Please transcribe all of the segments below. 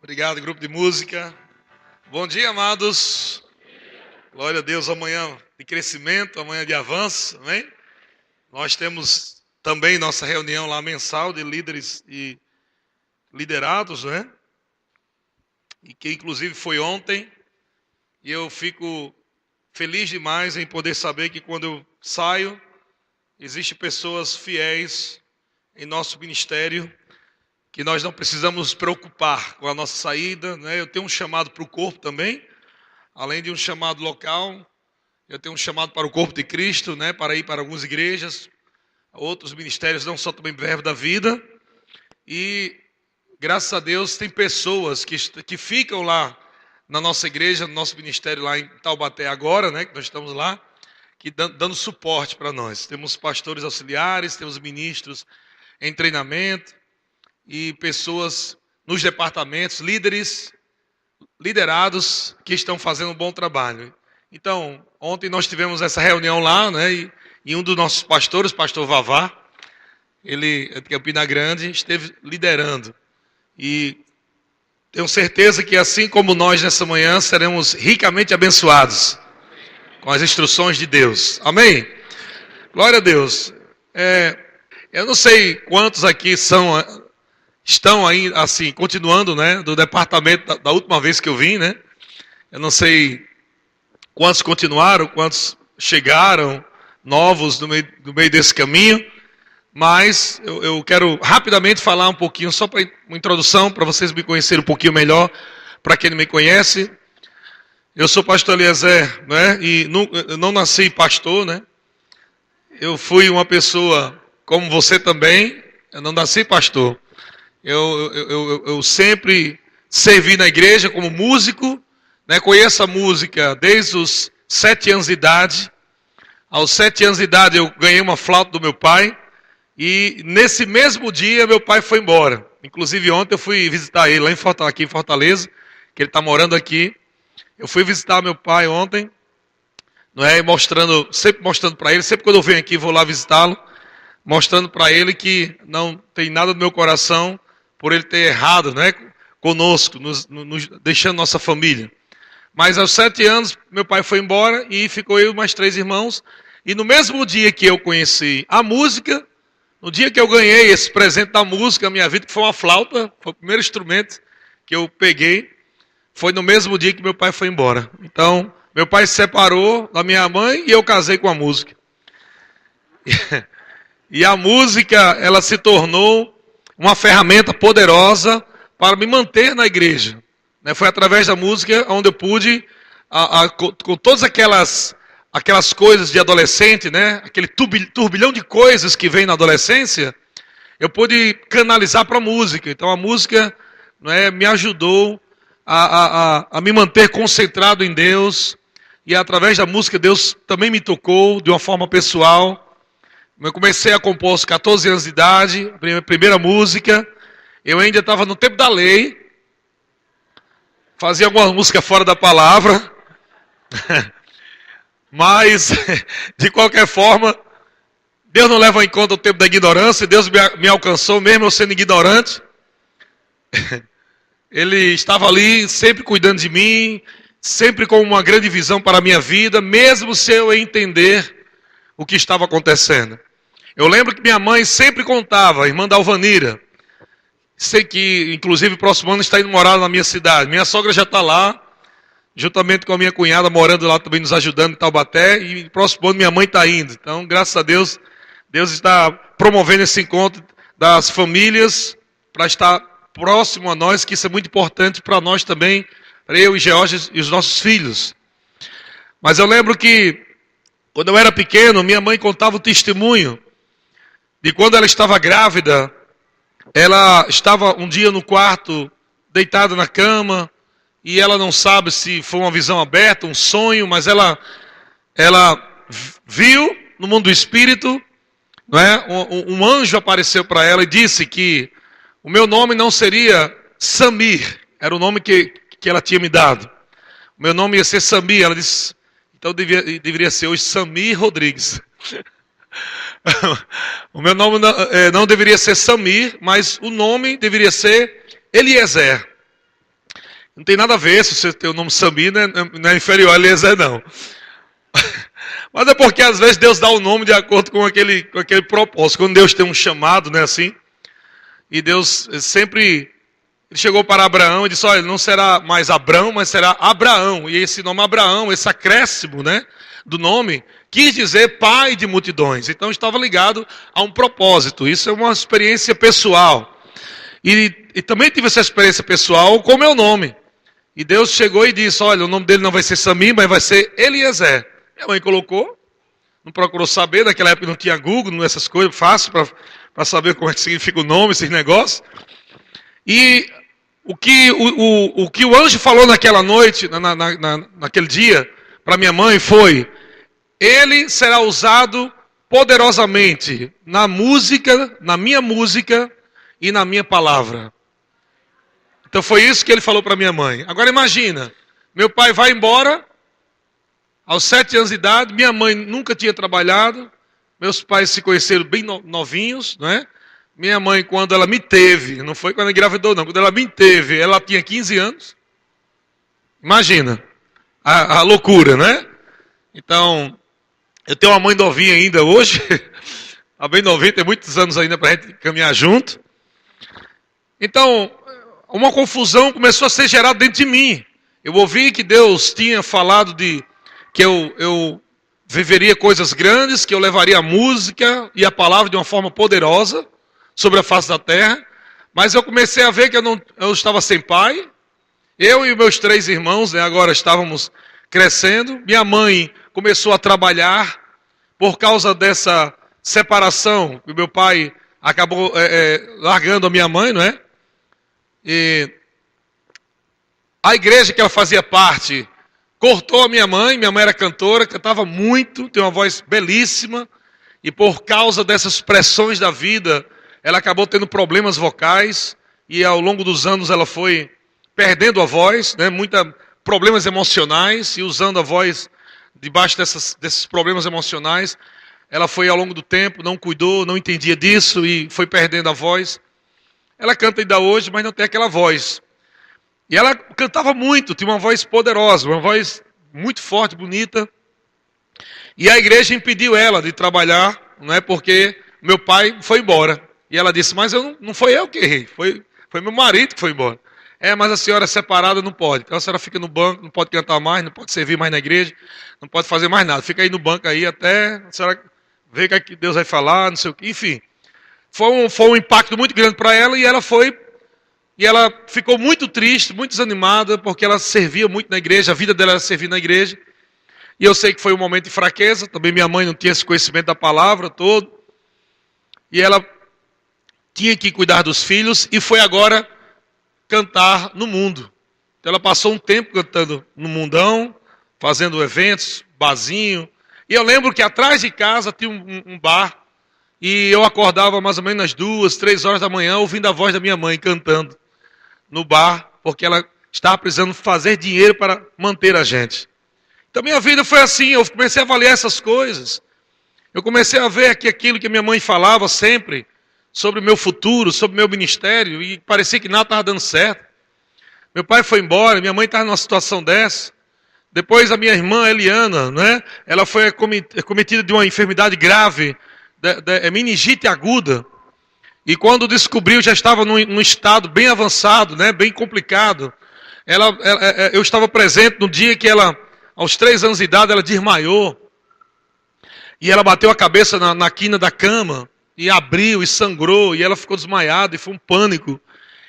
Obrigado, grupo de música. Bom dia, amados. Glória a Deus, amanhã de crescimento, amanhã de avanço, amém? Nós temos também nossa reunião lá mensal de líderes e liderados, né? E que inclusive foi ontem. E eu fico feliz demais em poder saber que quando eu saio, existem pessoas fiéis em nosso ministério, que nós não precisamos nos preocupar com a nossa saída, né? Eu tenho um chamado para o corpo também, além de um chamado local, eu tenho um chamado para o corpo de Cristo, né? Para ir para algumas igrejas, outros ministérios, não só também Verbo da Vida. E graças a Deus tem pessoas que ficam lá na nossa igreja, no nosso ministério lá em Taubaté agora, né? Que nós estamos lá, que dando suporte para nós. Temos pastores auxiliares, temos ministros em treinamento e pessoas nos departamentos, líderes, liderados que estão fazendo um bom trabalho. Então, ontem nós tivemos essa reunião lá, né? E um dos nossos pastores, pastor Vavá, ele é de Campina Grande, esteve liderando. E tenho certeza que assim como nós nessa manhã seremos ricamente abençoados com as instruções de Deus. Amém? Glória a Deus. Eu não sei quantos aqui estão aí, assim, continuando, né, do departamento da última vez que eu vim, né? Eu não sei quantos continuaram, quantos chegaram novos no meio desse caminho, mas eu quero rapidamente falar um pouquinho, só para uma introdução, para vocês me conhecerem um pouquinho melhor, para quem não me conhece. Eu sou pastor Eliezer, né? E eu não nasci pastor, né? Eu fui uma pessoa como você também, eu não nasci pastor. Eu sempre servi na igreja como músico, né? Conheço a música desde os 7 anos de idade. Aos 7 anos de idade eu ganhei uma flauta do meu pai. E nesse mesmo dia meu pai foi embora. Inclusive ontem eu fui visitar ele lá aqui em Fortaleza, que ele está morando aqui. Eu fui visitar meu pai ontem, não é? Sempre mostrando para ele, sempre quando eu venho aqui vou lá visitá-lo, mostrando para ele que não tem nada no meu coração por ele ter errado, né, conosco, deixando nossa família. Mas aos 7 anos, meu pai foi embora e ficou eu e mais 3 irmãos. E no mesmo dia que eu conheci a música, no dia que eu ganhei esse presente da música na minha vida, que foi uma flauta, foi o primeiro instrumento que eu peguei, foi no mesmo dia que meu pai foi embora. Então, meu pai se separou da minha mãe e eu casei com a música. E a música, ela se tornou uma ferramenta poderosa para me manter na igreja. Foi através da música onde eu pude, com todas aquelas coisas de adolescente, né? Aquele turbilhão de coisas que vem na adolescência, eu pude canalizar para a música. Então a música, me ajudou a me manter concentrado em Deus. E através da música Deus também me tocou de uma forma pessoal. Eu comecei a compor aos 14 anos de idade, a minha primeira música. Eu ainda estava no tempo da lei. Fazia alguma música fora da palavra. Mas, de qualquer forma, Deus não leva em conta o tempo da ignorância. Deus me alcançou, mesmo eu sendo ignorante. Ele estava ali, sempre cuidando de mim, sempre com uma grande visão para a minha vida, mesmo sem eu entender o que estava acontecendo. Eu lembro que minha mãe sempre contava, a irmã da Alvanira, sei que, inclusive, o próximo ano está indo morar na minha cidade. Minha sogra já está lá, juntamente com a minha cunhada, morando lá também, nos ajudando em Taubaté. E no próximo ano minha mãe está indo. Então, graças a Deus, Deus está promovendo esse encontro das famílias para estar próximo a nós, que isso é muito importante para nós também, para eu e George e os nossos filhos. Mas eu lembro que, quando eu era pequeno, minha mãe contava o testemunho de quando ela estava grávida. Ela estava um dia no quarto, deitada na cama, e ela não sabe se foi uma visão aberta, um sonho, mas ela viu no mundo do espírito, um anjo apareceu para ela e disse que o meu nome não seria Samir, era o nome que ela tinha me dado. O meu nome ia ser Samir. Ela disse, então deveria ser hoje Samir Rodrigues. O meu nome não deveria ser Samir, mas o nome deveria ser Eliezer. Não tem nada a ver se você tem o nome Sami, não é inferior a Eliezer, não. Mas é porque às vezes Deus dá o nome de acordo com aquele propósito. Quando Deus tem um chamado, né, assim, e Deus sempre... Ele chegou para Abraão e disse, olha, não será mais Abrão, mas será Abraão. E esse nome Abraão, esse acréscimo, né, do nome, quis dizer pai de multidões. Então estava ligado a um propósito. Isso é uma experiência pessoal. E também tive essa experiência pessoal com o meu nome. E Deus chegou e disse, olha, o nome dele não vai ser Sami, mas vai ser Eliezer. Minha mãe colocou, não procurou saber, naquela época não tinha Google, não essas coisas, fácil para saber como é que significa o nome, esses negócios. E o que o anjo falou naquela noite, naquele dia, para minha mãe foi, ele será usado poderosamente na música, na minha música e na minha palavra. Então foi isso que ele falou para minha mãe. Agora imagina, meu pai vai embora, aos 7 anos de idade, minha mãe nunca tinha trabalhado, meus pais se conheceram bem novinhos, né? Minha mãe, quando ela me teve, não foi quando engravidou não, quando ela me teve, ela tinha 15 anos. Imagina, a loucura, né? Então, eu tenho uma mãe novinha ainda hoje, a bem novinha, tem muitos anos ainda para a gente caminhar junto. Então, uma confusão começou a ser gerada dentro de mim. Eu ouvi que Deus tinha falado que eu viveria coisas grandes, que eu levaria a música e a palavra de uma forma poderosa sobre a face da terra, mas eu comecei a ver que eu estava sem pai, eu e meus 3 irmãos, né, agora estávamos crescendo, minha mãe começou a trabalhar por causa dessa separação, o meu pai acabou largando a minha mãe, não é? E a igreja que ela fazia parte cortou a minha mãe era cantora, cantava muito, tem uma voz belíssima, e por causa dessas pressões da vida, ela acabou tendo problemas vocais, e ao longo dos anos ela foi perdendo a voz, né, muitos problemas emocionais, e usando a voz debaixo desses problemas emocionais, ela foi ao longo do tempo, não cuidou, não entendia disso, e foi perdendo a voz. Ela canta ainda hoje, mas não tem aquela voz. E ela cantava muito, tinha uma voz poderosa, uma voz muito forte, bonita. E a igreja impediu ela de trabalhar, não é, porque meu pai foi embora. E ela disse, mas não foi eu que errei, foi meu marido que foi embora. Mas a senhora é separada, não pode. Então a senhora fica no banco, não pode cantar mais, não pode servir mais na igreja, não pode fazer mais nada. Fica aí no banco aí até a senhora ver o que Deus vai falar, não sei o que, enfim. Foi um impacto muito grande para ela e ela ficou muito triste, muito desanimada, porque ela servia muito na igreja, a vida dela era servir na igreja. E eu sei que foi um momento de fraqueza, também minha mãe não tinha esse conhecimento da palavra todo. E ela tinha que cuidar dos filhos e foi agora cantar no mundo. Então ela passou um tempo cantando no mundão, fazendo eventos, barzinho. E eu lembro que atrás de casa tinha um bar. E eu acordava mais ou menos às 2, 3 horas da manhã, ouvindo a voz da minha mãe cantando no bar, porque ela estava precisando fazer dinheiro para manter a gente. Então minha vida foi assim, eu comecei a avaliar essas coisas. Eu comecei a ver que aquilo que minha mãe falava sempre, sobre o meu futuro, sobre o meu ministério, e parecia que nada estava dando certo. Meu pai foi embora, minha mãe estava numa situação dessa. Depois a minha irmã Eliana, né, ela foi acometida de uma enfermidade grave, meningite aguda, e quando descobriu já estava num estado bem avançado, né, bem complicado. Eu estava presente no dia que ela, aos 3 anos de idade, ela desmaiou, e ela bateu a cabeça na quina da cama, e abriu, e sangrou, e ela ficou desmaiada, e foi um pânico.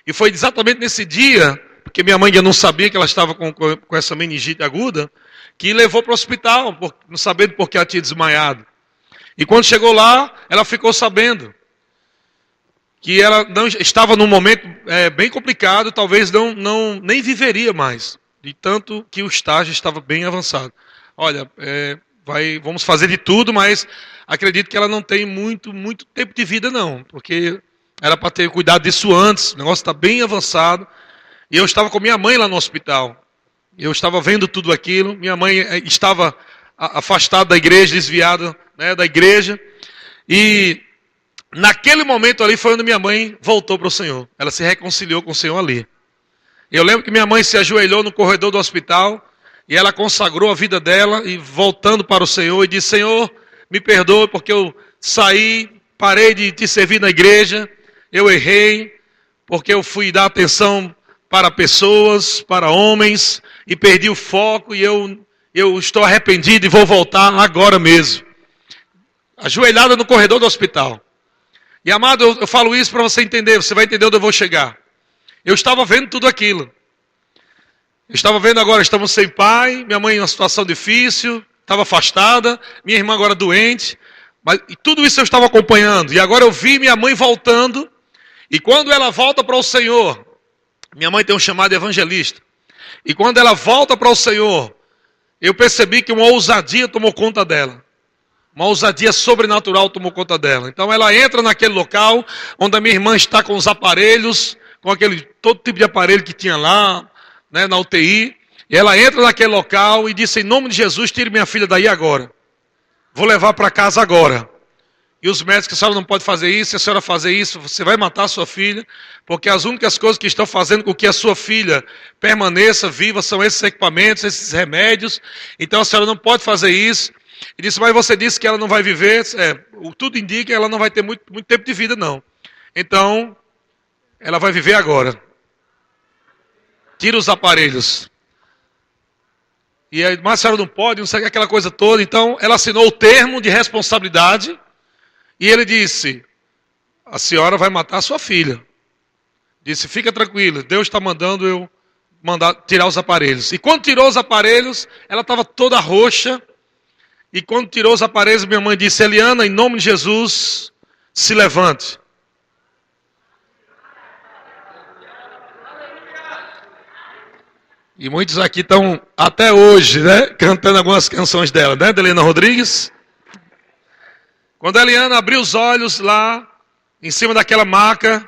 E foi exatamente nesse dia, porque minha mãe já não sabia que ela estava com essa meningite aguda, que levou para o hospital, não sabendo por que ela tinha desmaiado. E quando chegou lá, ela ficou sabendo que ela não estava num momento bem complicado, talvez nem viveria mais, de tanto que o estágio estava bem avançado. Olha, vamos fazer de tudo, mas acredito que ela não tem muito tempo de vida não, porque era para ter cuidado disso antes, o negócio está bem avançado. E eu estava com minha mãe lá no hospital, eu estava vendo tudo aquilo, minha mãe estava afastada da igreja, desviada, né, da igreja, e naquele momento ali foi onde minha mãe voltou para o Senhor. Ela se reconciliou com o Senhor ali. Eu lembro que minha mãe se ajoelhou no corredor do hospital e ela consagrou a vida dela e voltando para o Senhor e disse: Senhor, me perdoe porque eu saí, parei de te servir na igreja, eu errei, porque eu fui dar atenção para pessoas, para homens e perdi o foco e eu estou arrependido e vou voltar agora mesmo. Ajoelhada no corredor do hospital. E amado, eu falo isso para você entender, você vai entender onde eu vou chegar. Eu estava vendo tudo aquilo. Eu estava vendo agora, estamos sem pai, minha mãe em uma situação difícil, estava afastada, minha irmã agora doente, e tudo isso eu estava acompanhando. E agora eu vi minha mãe voltando, e quando ela volta para o Senhor, minha mãe tem um chamado evangelista, e quando ela volta para o Senhor, eu percebi que uma ousadia tomou conta dela. Uma ousadia sobrenatural tomou conta dela. Então ela entra naquele local onde a minha irmã está com os aparelhos, com todo tipo de aparelho que tinha lá, né, na UTI. E ela entra naquele local e disse: em nome de Jesus, tire minha filha daí agora. Vou levar para casa agora. E os médicos: a senhora não pode fazer isso, se a senhora fazer isso, você vai matar a sua filha, porque as únicas coisas que estão fazendo com que a sua filha permaneça viva são esses equipamentos, esses remédios. Então a senhora não pode fazer isso. E disse: mas você disse que ela não vai viver, tudo indica que ela não vai ter muito tempo de vida não. Então, ela vai viver agora. Tira os aparelhos. E aí, mas a senhora não pode, não sei aquela coisa toda. Então, ela assinou o termo de responsabilidade. E ele disse: a senhora vai matar a sua filha. Disse: fica tranquila, Deus está mandando eu tirar os aparelhos. E quando tirou os aparelhos, ela estava toda roxa. E quando tirou os aparelhos, minha mãe disse: Eliana, em nome de Jesus, se levante. E muitos aqui estão até hoje, né, cantando algumas canções dela, né, de Eliana Rodrigues. Quando a Eliana abriu os olhos lá, em cima daquela maca,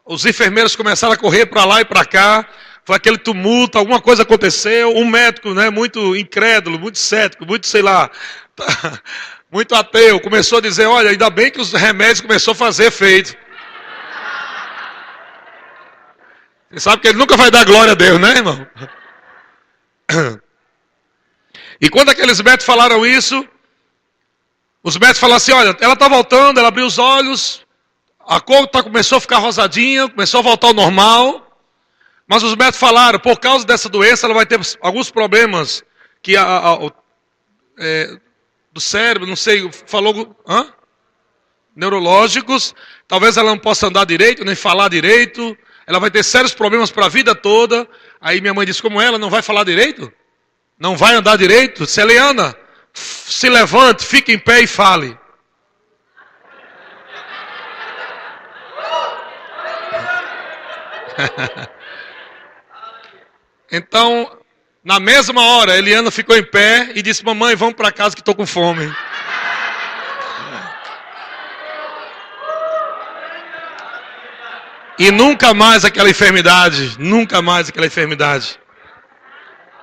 os enfermeiros começaram a correr para lá e para cá. Foi aquele tumulto, alguma coisa aconteceu. Um médico, né, muito incrédulo, muito cético, muito, sei lá, muito ateu, começou a dizer: olha, ainda bem que os remédios começaram a fazer efeito. Você sabe que ele nunca vai dar glória a Deus, né, irmão? E quando aqueles médicos falaram isso, os médicos falaram assim: olha, ela está voltando, ela abriu os olhos, a cor começou a ficar rosadinha, começou a voltar ao normal. Mas os médicos falaram: por causa dessa doença, ela vai ter alguns problemas que do cérebro, não sei, falou, neurológicos. Talvez ela não possa andar direito, nem falar direito. Ela vai ter sérios problemas para a vida toda. Aí minha mãe disse: como ela não vai falar direito? Não vai andar direito? Eliana, se levante, fique em pé e fale. Então, na mesma hora, Eliana ficou em pé e disse: mamãe, vamos para casa que estou com fome. E nunca mais aquela enfermidade,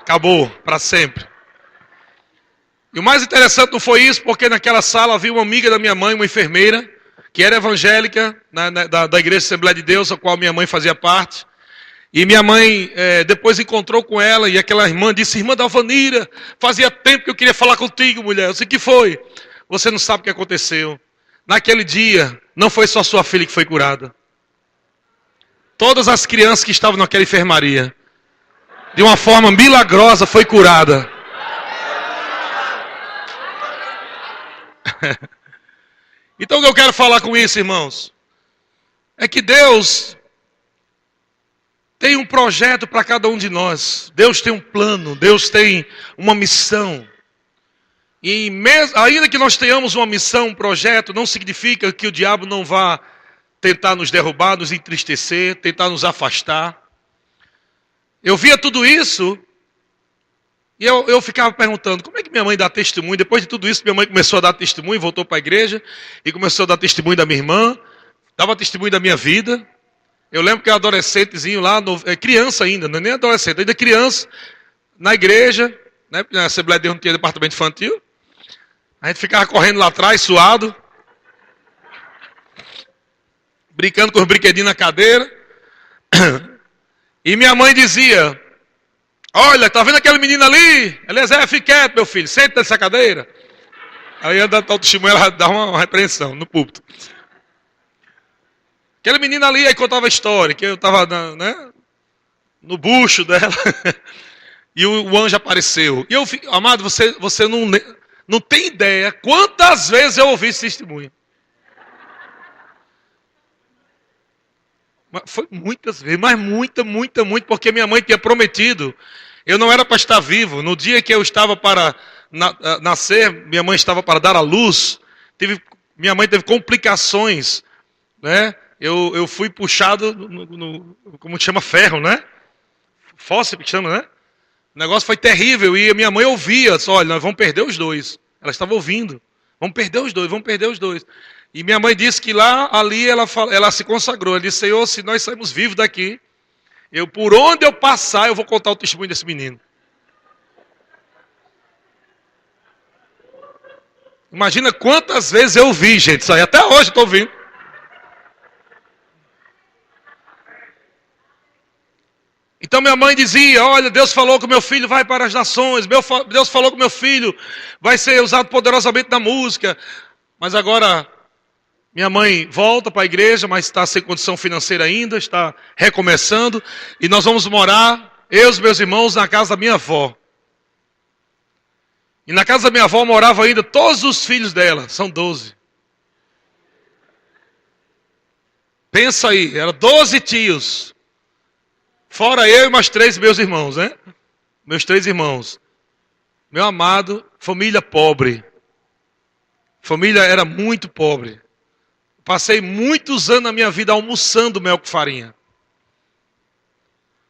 acabou para sempre. E o mais interessante não foi isso, porque naquela sala havia uma amiga da minha mãe, uma enfermeira, que era evangélica, da Igreja Assembleia de Deus, a qual minha mãe fazia parte. E minha mãe depois encontrou com ela, e aquela irmã disse: irmã Dalvanira, fazia tempo que eu queria falar contigo, mulher. Eu disse: o que foi? Você não sabe o que aconteceu. Naquele dia, não foi só sua filha que foi curada. Todas as crianças que estavam naquela enfermaria, de uma forma milagrosa, foi curada. Então o que eu quero falar com isso, irmãos, é que Deus tem um projeto para cada um de nós. Deus tem um plano, Deus tem uma missão. E ainda que nós tenhamos uma missão, um projeto, não significa que o diabo não vá tentar nos derrubar, nos entristecer, tentar nos afastar. Eu via tudo isso e eu ficava perguntando: como é que minha mãe dá testemunho? Depois de tudo isso, minha mãe começou a dar testemunho, voltou para a igreja e começou a dar testemunho da minha irmã, dava testemunho da minha vida. Eu lembro que eu era adolescentezinho lá, criança ainda, não é nem adolescente, ainda criança, na igreja, né, na Assembleia de Deus não tinha departamento infantil. A gente ficava correndo lá atrás, suado, brincando com os brinquedinhos na cadeira. E minha mãe dizia, olha, tá vendo aquele menino ali? Eliezer, fique quieto, meu filho, senta nessa cadeira. Aí anda o testemunho, ela dá uma repreensão no púlpito. Aquele menino ali, aí contava a história, que eu estava no bucho dela, e o anjo apareceu. E eu fico, amado, você não tem ideia quantas vezes eu ouvi esse testemunho. Foi muitas vezes, mas muita, porque minha mãe tinha prometido. Eu não era para estar vivo. No dia que eu estava para nascer, minha mãe estava para dar à luz. Minha mãe teve complicações, né? Eu fui puxado como chama, ferro, né? Fóssil que chama, né? O negócio foi terrível e a minha mãe ouvia, só, olha, nós vamos perder os dois. Ela estava ouvindo. Vamos perder os dois, vamos perder os dois. E minha mãe disse que ali ela se consagrou. Ela disse, Senhor, se nós sairmos vivos daqui, por onde eu passar, eu vou contar o testemunho desse menino. Imagina quantas vezes eu vi, gente, isso aí. Até hoje eu estou ouvindo. Então minha mãe dizia, olha, Deus falou que o meu filho vai para as nações, Deus falou que o meu filho vai ser usado poderosamente na música. Mas agora, minha mãe volta para a igreja, mas está sem condição financeira ainda, está recomeçando. E nós vamos morar, eu e os meus irmãos, na casa da minha avó. E na casa da minha avó moravam ainda todos os filhos dela, são 12. Pensa aí, eram 12 tios. Fora eu e mais 3 meus irmãos, né? Meus 3 irmãos. Meu amado, família pobre. Família era muito pobre. Passei muitos anos na minha vida almoçando mel com farinha.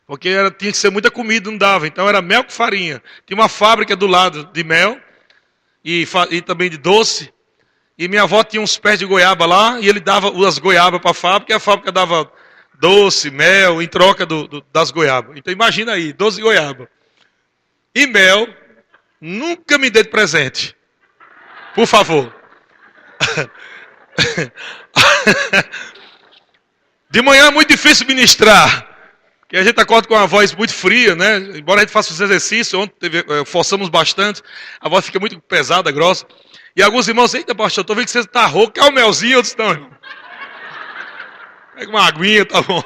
Porque tinha que ser muita comida, não dava. Então era mel com farinha. Tinha uma fábrica do lado de mel e também de doce. E minha avó tinha uns pés de goiaba lá e ele dava as goiabas para a fábrica e a fábrica dava doce, mel, em troca das goiabas. Então imagina aí, 12 goiabas. E mel, nunca me dê de presente. Por favor. De manhã é muito difícil ministrar. Porque a gente acorda com uma voz muito fria, né? Embora a gente faça os exercícios, ontem forçamos bastante, a voz fica muito pesada, grossa. E alguns irmãos, eita pastor, estou vendo que você está rouco, quer um melzinho? Eu disse, não, irmão. Pega uma aguinha, tá bom.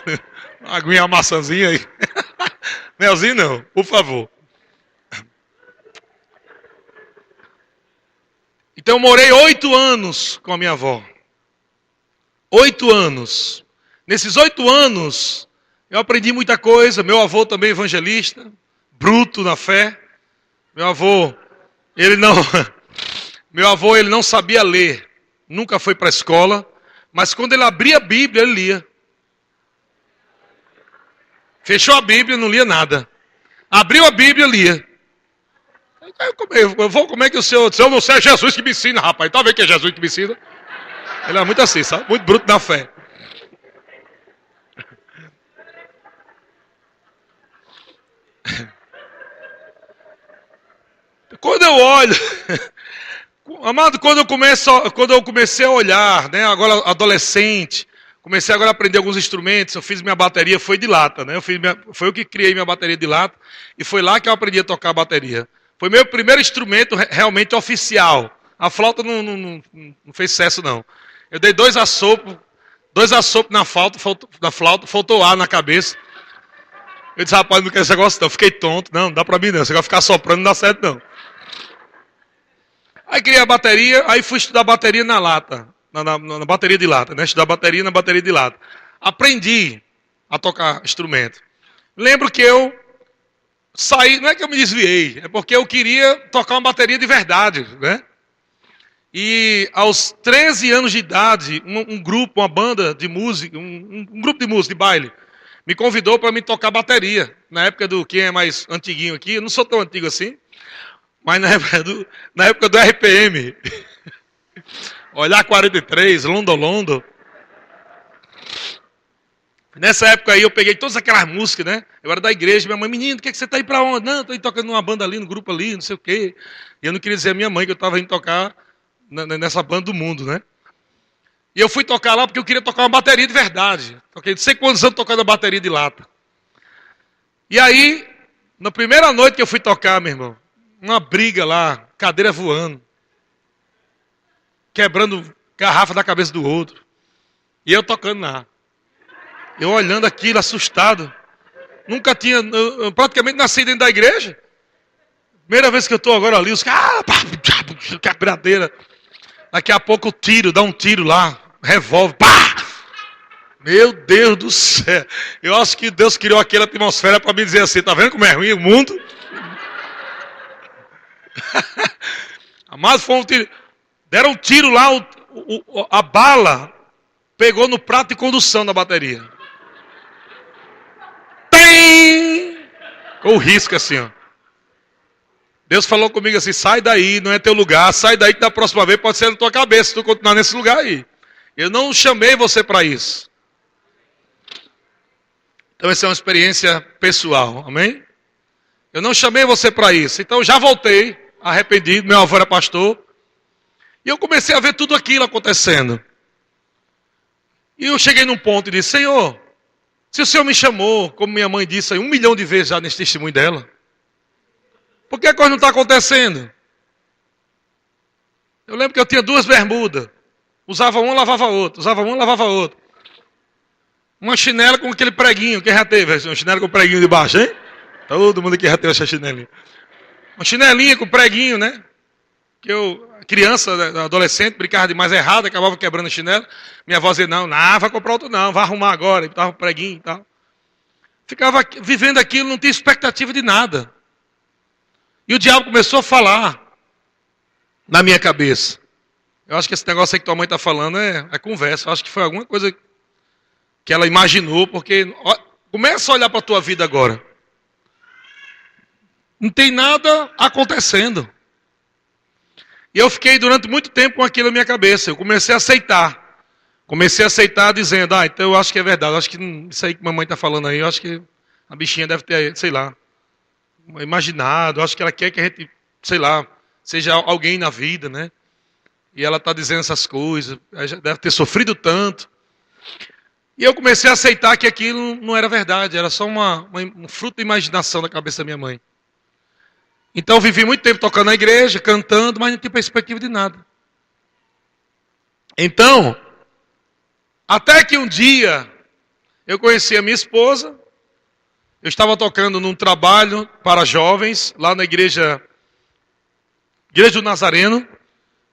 Uma aguinha, uma maçãzinha aí. Melzinho não, por favor. Então eu morei 8 anos com a minha avó. 8 anos. Nesses 8 anos, eu aprendi muita coisa. Meu avô também evangelista, bruto na fé. Meu avô, ele não sabia ler. Nunca foi para a escola. Mas quando ele abria a Bíblia, ele lia. Fechou a Bíblia, não lia nada. Abriu a Bíblia, lia. Como é que o senhor não sei, é Jesus que me ensina, rapaz. Tá vendo que é Jesus que me ensina? Ele é muito assim, sabe? Muito bruto na fé. Quando eu olho... Amado, quando eu comecei a olhar, né, agora adolescente, comecei agora a aprender alguns instrumentos, eu fiz minha bateria, foi de lata, né? Foi eu que criei minha bateria de lata, e foi lá que eu aprendi a tocar a bateria. Foi meu primeiro instrumento realmente oficial. A flauta não fez sucesso, não. Eu dei 2 assopros na flauta, faltou ar na cabeça. Eu disse, rapaz, não quero esse negócio não, fiquei tonto. Não dá pra mim não, você vai ficar soprando, não dá certo não. Aí criei a bateria, aí fui estudar bateria na lata, na bateria de lata, né? Estudar bateria na bateria de lata. Aprendi a tocar instrumento. Lembro que eu saí, não é que eu me desviei, é porque eu queria tocar uma bateria de verdade, né? E aos 13 anos de idade, um grupo, uma banda de música, um grupo de música, de baile, me convidou para me tocar bateria. Na época do, quem é mais antiguinho aqui, eu não sou tão antigo assim, mas na época do RPM, Olhar 43, Londo. Nessa época aí eu peguei todas aquelas músicas, né? Eu era da igreja, minha mãe, menino, o que você está aí para onde? Não, estou aí tocando numa banda ali, no grupo ali, não sei o quê. E eu não queria dizer a minha mãe que eu estava indo tocar nessa banda do mundo, né? E eu fui tocar lá porque eu queria tocar uma bateria de verdade. Toquei não sei quantos anos tocando a bateria de lata. E aí, na primeira noite que eu fui tocar, meu irmão, uma briga lá, cadeira voando, quebrando garrafa da cabeça do outro. E eu tocando lá. Eu olhando aquilo, assustado. Nunca tinha, eu praticamente nasci dentro da igreja. Primeira vez que eu estou agora ali, os caras, quebradeira. Daqui a pouco eu tiro, dá um tiro lá, revólver, pá! Meu Deus do céu. Eu acho que Deus criou aquela atmosfera para me dizer assim, tá vendo como é ruim o mundo? Mas foi um tiro. Deram um tiro lá, a bala pegou no prato de condução da bateria. Tem! Com o risco assim, ó. Deus falou comigo assim, sai daí, não é teu lugar, sai daí que da próxima vez pode ser na tua cabeça, se tu continuar nesse lugar aí. Eu não chamei você para isso. Então essa é uma experiência pessoal, amém? Eu não chamei você para isso, então já voltei, arrependido, meu avô era pastor, e eu comecei a ver tudo aquilo acontecendo. E eu cheguei num ponto e disse, Senhor, se o Senhor me chamou, como minha mãe disse aí, 1 milhão de vezes já nesse testemunho dela, por que a coisa não está acontecendo? Eu lembro que eu tinha 2 bermudas. Usava uma, lavava outra. Usava uma, lavava outra. Uma chinela com aquele preguinho. Quem já teve? Uma chinela com preguinho de baixo, hein? Todo mundo aqui já teve essa chinelinha. Uma chinelinha com preguinho, né? Que eu, criança, adolescente, brincava de mais errado, acabava quebrando a chinela. Minha avó dizia, não, vai comprar outro não, vai arrumar agora. E tava um preguinho e tal. Ficava vivendo aquilo, não tinha expectativa de nada. E o diabo começou a falar na minha cabeça. Eu acho que esse negócio aí que tua mãe está falando é conversa. Eu acho que foi alguma coisa que ela imaginou, porque começa a olhar para a tua vida agora. Não tem nada acontecendo. E eu fiquei durante muito tempo com aquilo na minha cabeça. Eu comecei a aceitar. Comecei a aceitar dizendo, então eu acho que é verdade. Eu acho que isso aí que a mamãe está falando aí, eu acho que a bichinha deve ter, sei lá, imaginado, acho que ela quer que a gente, sei lá, seja alguém na vida, né? E ela está dizendo essas coisas, ela já deve ter sofrido tanto. E eu comecei a aceitar que aquilo não era verdade, era só um fruto de imaginação da cabeça da minha mãe. Então eu vivi muito tempo tocando na igreja, cantando, mas não tinha perspectiva de nada. Então, até que um dia eu conheci a minha esposa. Eu estava tocando num trabalho para jovens, lá na igreja do Nazareno.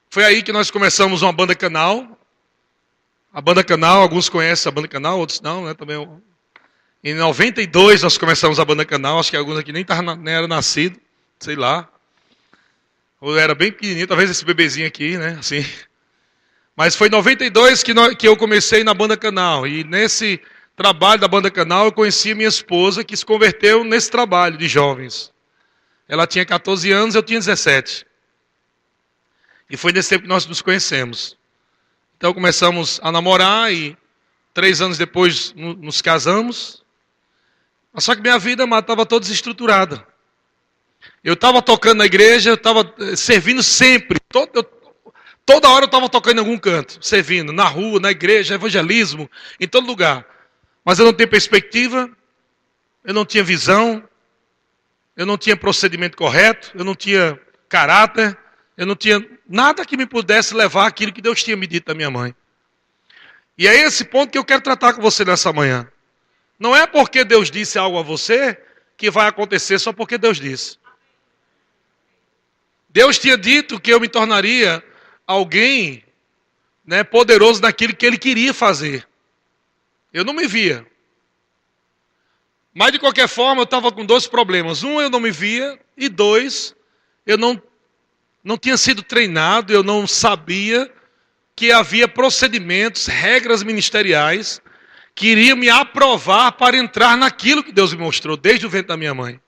Foi aí que nós começamos uma banda canal. A banda canal, alguns conhecem a banda canal, outros não, né? Também. Em 92 nós começamos a banda canal, acho que alguns aqui nem eram nascidos, sei lá. Ou era bem pequenininho, talvez esse bebezinho aqui, né? Assim. Mas foi em 92 que eu comecei na banda canal. E nesse trabalho da banda canal, eu conheci minha esposa, que se converteu nesse trabalho de jovens. Ela tinha 14 anos, eu tinha 17. E foi nesse tempo que nós nos conhecemos. Então começamos a namorar e 3 anos depois nos casamos. Mas só que minha vida estava toda desestruturada. Eu estava tocando na igreja, eu estava servindo sempre. Toda hora eu estava tocando em algum canto, servindo, na rua, na igreja, evangelismo, em todo lugar. Mas eu não tinha perspectiva, eu não tinha visão, eu não tinha procedimento correto, eu não tinha caráter, eu não tinha nada que me pudesse levar àquilo que Deus tinha me dito da minha mãe. E é esse ponto que eu quero tratar com você nessa manhã. Não é porque Deus disse algo a você que vai acontecer só porque Deus disse. Deus tinha dito que eu me tornaria alguém, né, poderoso naquilo que Ele queria fazer. Eu não me via. Mas de qualquer forma eu estava com 2 problemas. Um, eu não me via. E 2, eu não tinha sido treinado, eu não sabia que havia procedimentos, regras ministeriais que iriam me aprovar para entrar naquilo que Deus me mostrou desde o ventre da minha mãe.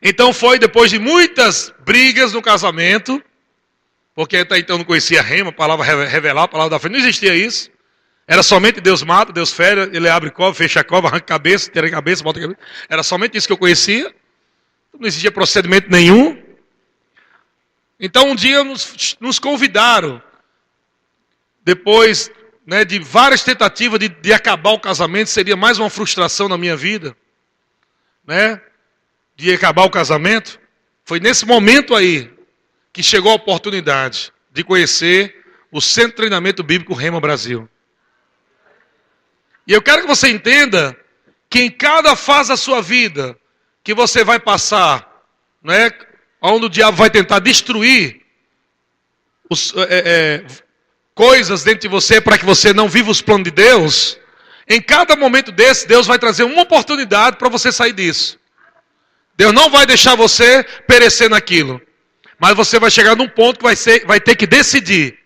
Então foi depois de muitas brigas no casamento, porque até então não conhecia rema, a palavra revelar, a palavra da fé, não existia isso. Era somente Deus mata, Deus fere, Ele abre cova, fecha a cova, arranca a cabeça, tira a cabeça, bota a cabeça. Era somente isso que eu conhecia. Não existia procedimento nenhum. Então um dia nos convidaram, depois, né, de várias tentativas de acabar o casamento, seria mais uma frustração na minha vida. né, de acabar o casamento, foi nesse momento aí que chegou a oportunidade de conhecer o Centro de Treinamento Bíblico Rema Brasil. E eu quero que você entenda que em cada fase da sua vida que você vai passar, né, onde o diabo vai tentar destruir coisas dentro de você para que você não viva os planos de Deus, em cada momento desse, Deus vai trazer uma oportunidade para você sair disso. Deus não vai deixar você perecer naquilo. Mas você vai chegar num ponto que vai ter que decidir.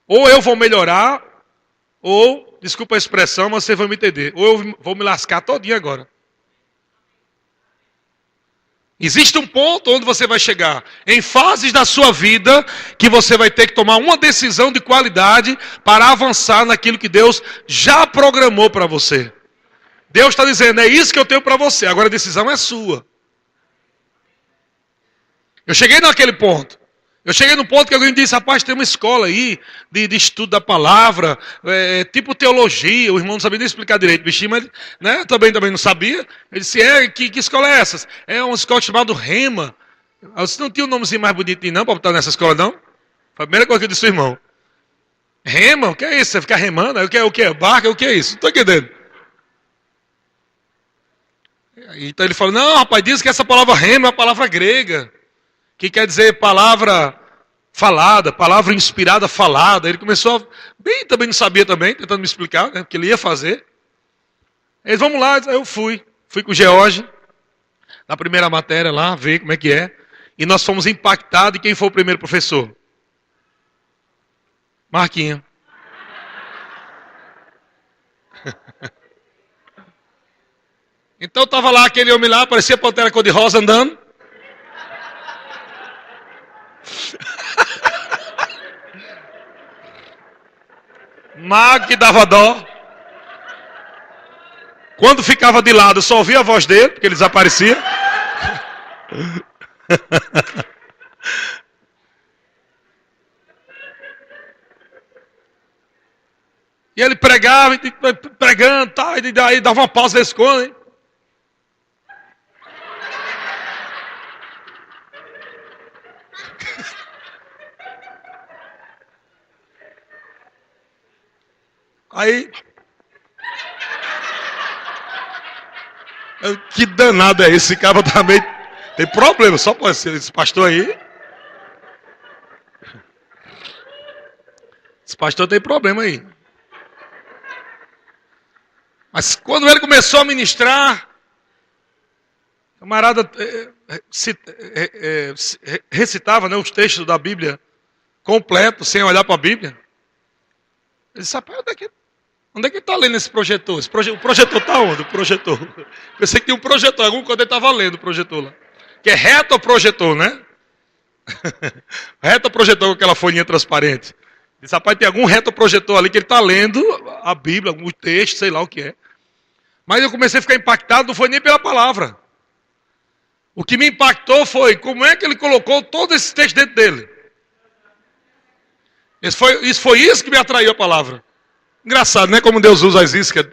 Ou eu vou melhorar, ou, desculpa a expressão, mas você vai me entender. Ou eu vou me lascar todinho agora. Existe um ponto onde você vai chegar, em fases da sua vida, que você vai ter que tomar uma decisão de qualidade para avançar naquilo que Deus já programou para você. Deus está dizendo, é isso que eu tenho para você, agora a decisão é sua. Eu cheguei naquele ponto. Eu cheguei no ponto que alguém disse, rapaz, tem uma escola aí de estudo da palavra, tipo teologia, o irmão não sabia nem explicar direito, bichinho, mas né, também não sabia. Ele disse, que escola é essa? É uma escola chamada Rema. Eu disse, não tinha um nomezinho mais bonitinho não, para botar nessa escola não? Foi a primeira coisa que eu disse ao irmão. Rema? O que é isso? Você ficar remando? O que é? Barca? O que é isso? Não estou entendendo. Então ele falou, não, rapaz, diz que essa palavra rema é uma palavra grega, que quer dizer palavra falada, palavra inspirada falada. Ele começou, também não sabia também, tentando me explicar, né, porque ele ia fazer. Eles, vamos lá, eu fui com o George, na primeira matéria lá, ver como é que é. E nós fomos impactados, e quem foi o primeiro professor? Marquinho. Então estava lá aquele homem lá, parecia Pantera Cor-de-Rosa andando. Mago que dava dó. Quando ficava de lado, eu só ouvia a voz dele, porque ele desaparecia. E ele pregava, pregando, tá, e daí dava uma pausa nesse escola, hein? Aí, que danado é esse cara também? Tem problema, só pode ser esse pastor aí. Esse pastor tem problema aí. Mas quando ele começou a ministrar, o camarada recitava, né, os textos da Bíblia completos, sem olhar para a Bíblia. Ele disse, rapaz, onde é que ele está lendo esse projetor? O projetor está onde? O projetor. Pensei que tinha um projetor, algum quando ele estava lendo o projetor lá. Que é retroprojetor, né? Retroprojetor com aquela folhinha transparente. Disse, rapaz, tem algum retroprojetor ali que ele está lendo a Bíblia, algum texto, sei lá o que é. Mas eu comecei a ficar impactado, não foi nem pela palavra. O que me impactou foi como é que ele colocou todo esse texto dentro dele. Isso foi isso que me atraiu a palavra. Engraçado, né? Como Deus usa as iscas.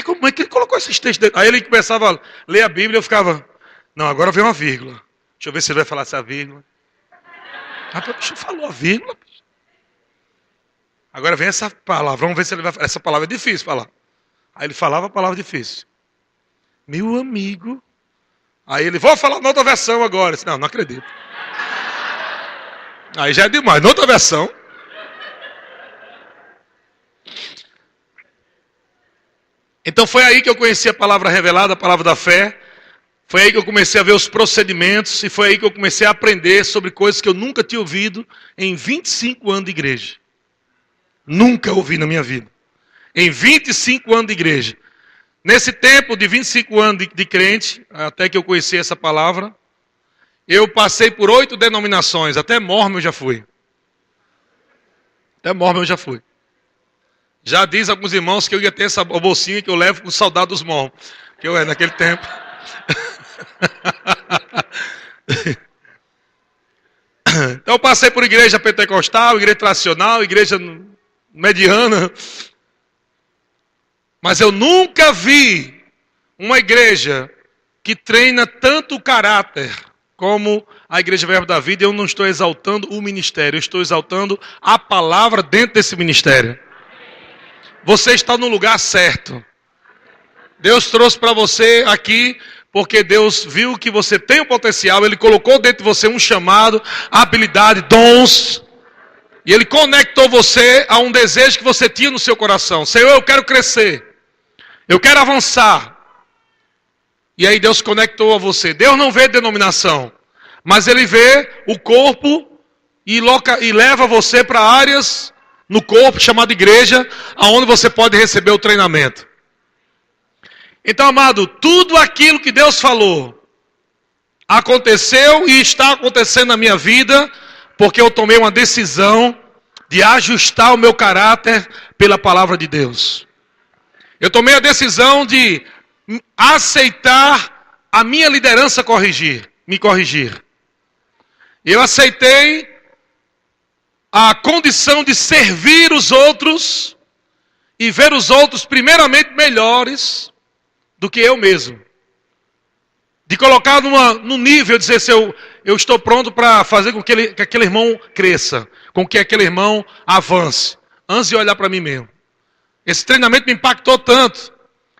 Como é que ele colocou esses textos dentro? Aí ele começava a ler a Bíblia e eu ficava, não, agora vem uma vírgula. Deixa eu ver se ele vai falar essa vírgula. Deixa eu falar a vírgula. Agora vem essa palavra, vamos ver se ele vai falar. Essa palavra é difícil falar. Aí ele falava a palavra difícil. Meu amigo. Aí ele, vou falar na outra versão agora. Eu disse, não acredito. Aí já é demais, na outra versão. Então foi aí que eu conheci a palavra revelada, a palavra da fé. Foi aí que eu comecei a ver os procedimentos. E foi aí que eu comecei a aprender sobre coisas que eu nunca tinha ouvido em 25 anos de igreja. Nunca ouvi na minha vida. Em 25 anos de igreja. Nesse tempo de 25 anos de crente, até que eu conheci essa palavra, eu passei por 8 denominações. Até Mormon eu já fui. Até Mormon eu já fui. Já diz alguns irmãos que eu ia ter essa bolsinha que eu levo com saudade dos Mormons. Que eu era naquele tempo. Então eu passei por igreja pentecostal, igreja tradicional, igreja mediana. Mas eu nunca vi Uma igreja que treina tanto o caráter como a Igreja Verbo da Vida, eu não estou exaltando o ministério, eu estou exaltando a palavra dentro desse ministério. Você está no lugar certo. Deus trouxe para você aqui porque Deus viu que você tem o potencial, Ele colocou dentro de você um chamado, habilidade, dons, e Ele conectou você a um desejo que você tinha no seu coração. Senhor, eu quero crescer, eu quero avançar. E aí Deus conectou a você. Deus não vê denominação, mas Ele vê o corpo e leva você para áreas no corpo, chamado igreja, aonde você pode receber o treinamento. Então, amado, tudo aquilo que Deus falou aconteceu e está acontecendo na minha vida, porque eu tomei uma decisão de ajustar o meu caráter pela palavra de Deus. Eu tomei a decisão de aceitar a minha liderança me corrigir. Eu aceitei a condição de servir os outros e ver os outros primeiramente melhores do que eu mesmo. De colocar no nível, dizer assim, eu estou pronto para fazer com que aquele irmão cresça, com que aquele irmão avance, antes de olhar para mim mesmo. Esse treinamento me impactou tanto,